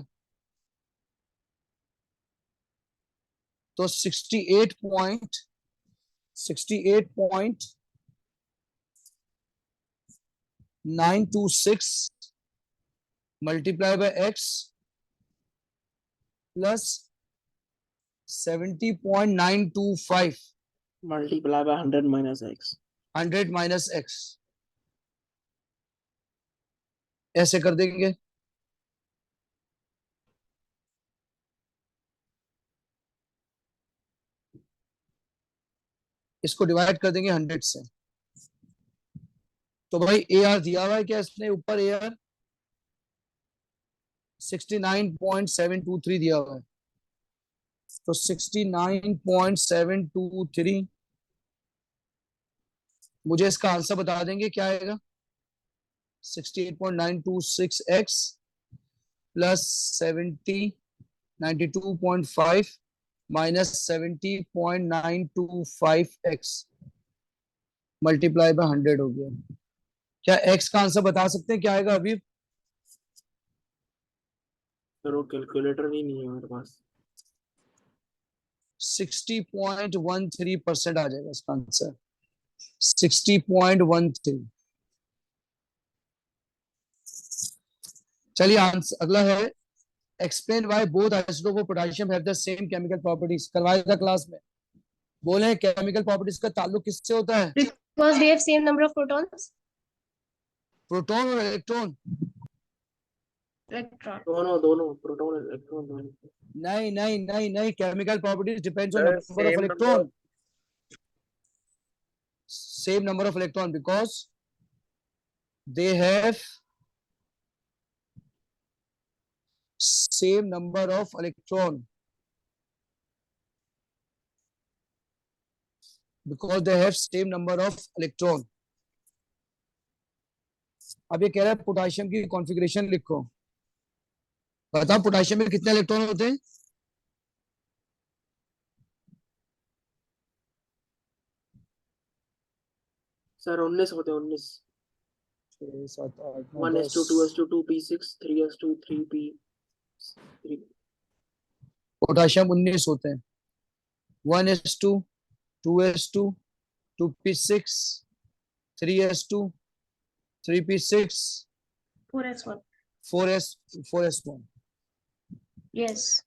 तो 68.926 multiply by x plus 70.925 multiply by 100 minus x 100 minus x, ऐसे कर देंगे। इसको डिवाइड कर देंगे 100 से। तो भाई ए आर दिया हुआ है क्या इसने, ऊपर ए आर 69.723 दिया हुआ है। तो 69.723 मुझे इसका आंसर बता देंगे क्या आएगा। 68.926x plus 92.5 minus 70.925x multiply by 100 हो गया। क्या x का आंसर बता सकते हैं क्या आएगा अभी? सर वो कैलकुलेटर ही नहीं है मेरे पास। 60.13% आ जाएगा इसका आंसर, 60.13। चलिए आंसर अगला है, explain why both isotope of potassium have the same chemical properties. करवाया था क्लास में, बोले केमिकल प्रॉपर्टीज का ताल्लुक किससे होता है? Because they have same number of protons. Proton और इलेक्ट्रॉन। Electron. दोनों प्रोटॉन इलेक्ट्रॉन दोनों। नहीं नहीं नहीं नहीं, chemical properties depends on number of electron, same number of electron, because they have same number of electron, because they have same number of electron. अब ये कह रहा है पोटेशियम की कॉन्फ़िगरेशन लिखो। बताओ पोटेशियम में कितने इलेक्ट्रॉन होते हैं? सर 19 होते हैं, 19। 6 7 8 9 1s2 2s2 2p6 3s2 3p3। Potassium 19 होते हैं। 1s2 2s2 2p6 3s2 3p6 4s1 4s1। yes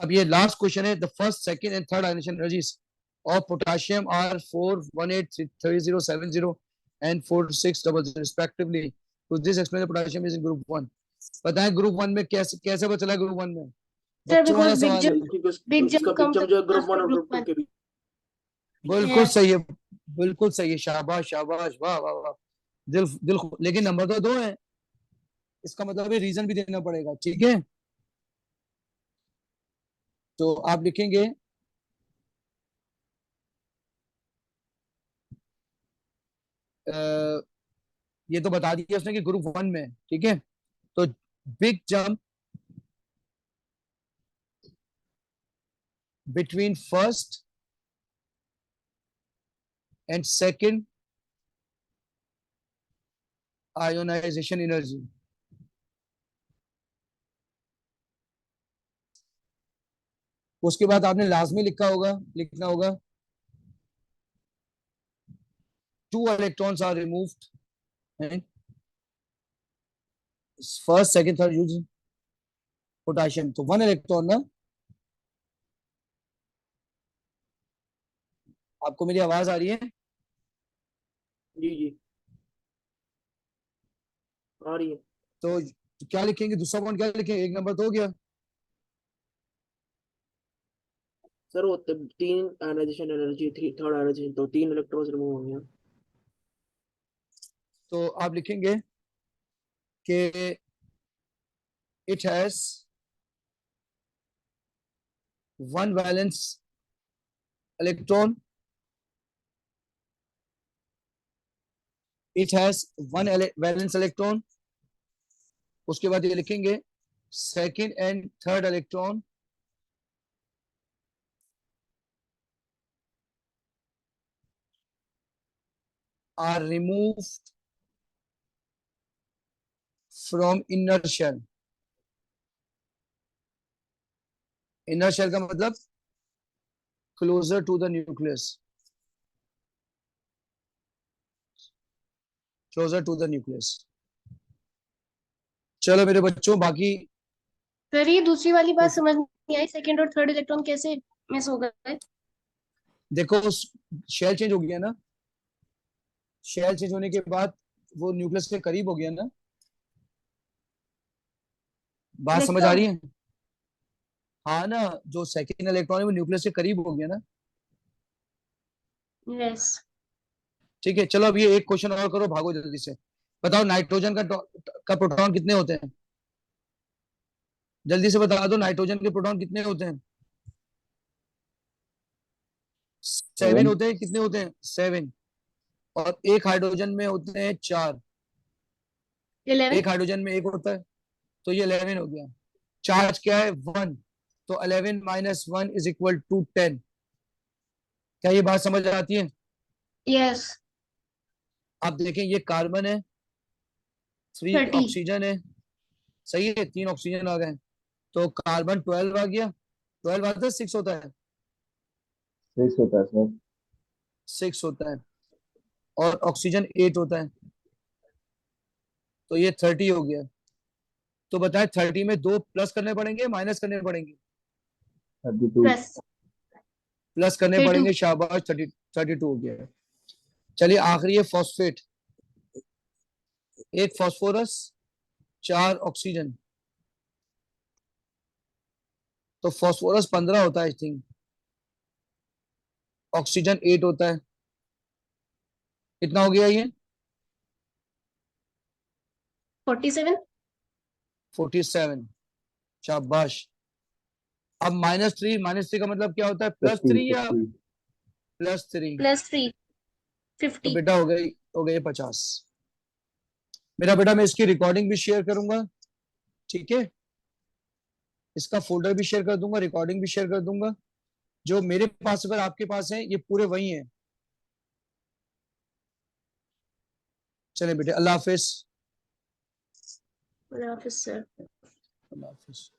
अब ये लास्ट क्वेश्चन है। The first second and third ionization energies of potassium are 4183070 and 4600 respectively. तो this explain the potassium is in group 1। बताएं group 1 में कैसे कैसे पता चला ग्रुप 1 में? sir बच्चों वाला because सवाल है। big jump उसका comes पिक्चर जो है ग्रुप after 1 और group ग्रुप 2 के बीच। बिल्कुल Yes. सही है, बिल्कुल सही है। शाबाश शाबाश, वाह वाह वाह। दिल दिल लेकिन नंबर तो 2 है, इसका मतलब रीजन भी देना पड़ेगा। ठीक है, तो आप लिखेंगे ये तो बता दिया उसने कि ग्रुप 1 में। ठीक है, तो big jump between first and second ionisation energy. उसके बाद आपने लाजमी लिखना होगा 2 electrons are removed and first second third use potassium। तो 1 इलेक्ट्रॉन ना, आपको मेरी आवाज आ रही है? जी आ रही है। तो क्या लिखेंगे? दूसरा पॉइंट क्या लिखेंगे? 1 नंबर तो हो गया। सर वो 3 आयनाइजेशन एनर्जी, 3 थर्ड आयनाइजेशन, तो 3 इलेक्ट्रॉन्स रिमूव होंगे। तो आप लिखेंगे कि it has 1 valence electron, it has 1 valence electron। उसके बाद ये लिखेंगे second and third electron are removed from inner shell। inner shell का मतलब closer to the nucleus, closer to the nucleus। चलो मेरे बच्चों, बाकी सर ये दूसरी वाली बात समझ नहीं आई, सेकंड और थर्ड इलेक्ट्रॉन कैसे मिस हो गए? देखो शेल चेंज हो गया ना, शेल चेंज होने के बाद वो न्यूक्लियस के करीब हो गया ना। बात समझ आ रही है? हाँ ना, जो सेकंड इलेक्ट्रॉन है वो न्यूक्लियस के करीब हो गया ना। यस ठीक है, चलो अब ये एक क्वेश्चन और करो, भागो जल्दी से। बताओ नाइट्रोजन का प्रोटॉन कितने होते हैं? जल्दी से बता दो, नाइट्रोजन के प्रोटॉन कितने होते हैं? 7 होते हैं। कितने होते हैं? 7। और एक हाइड्रोजन में होते हैं 4। 11 एक हाइड्रोजन में एक होता है, तो ये 11 हो गया। चार्ज क्या है? 1। तो 11 - 1 = 10। क्या ये बात समझ आती है? यस आप देखें, ये कार्बन है, 3 30 ऑक्सीजन है, सही है, 3 ऑक्सीजन आ गए, तो कार्बन 12 आ गया। 12 आता है 6 होता है? 6 होता है सर। 6 होता है, और ऑक्सीजन 8 होता है, तो ये 30 हो गया। तो बताएं 30 में 2 प्लस करने पड़ेंगे, माइनस करने पड़ेंगे? 32। प्लस प्लस करने 32 पड़ेंगे। शाबाश, 32 हो गया। चलिए आखिरी है फॉस्फेट। 1 फास्फोरस 4 ऑक्सीजन, तो फास्फोरस 15 होता है आई थिंक, ऑक्सीजन 8 होता है। कितना हो गया ये? 47 47। शाबाश। अब -3 का मतलब क्या होता है, +3 या +3? +3 तो 50। बेटा हो गई 50। मेरा बेटा मैं इसकी रिकॉर्डिंग भी शेयर करूंगा, ठीक है, इसका फोल्डर भी शेयर कर दूंगा, रिकॉर्डिंग भी शेयर कर दूंगा। जो मेरे पास अगर आपके पास है ये पूरे वही हैं। चले बेटे, अल्लाह हाफिज। अल्लाह हाफिज़ सर। अल्लाह हाफिज।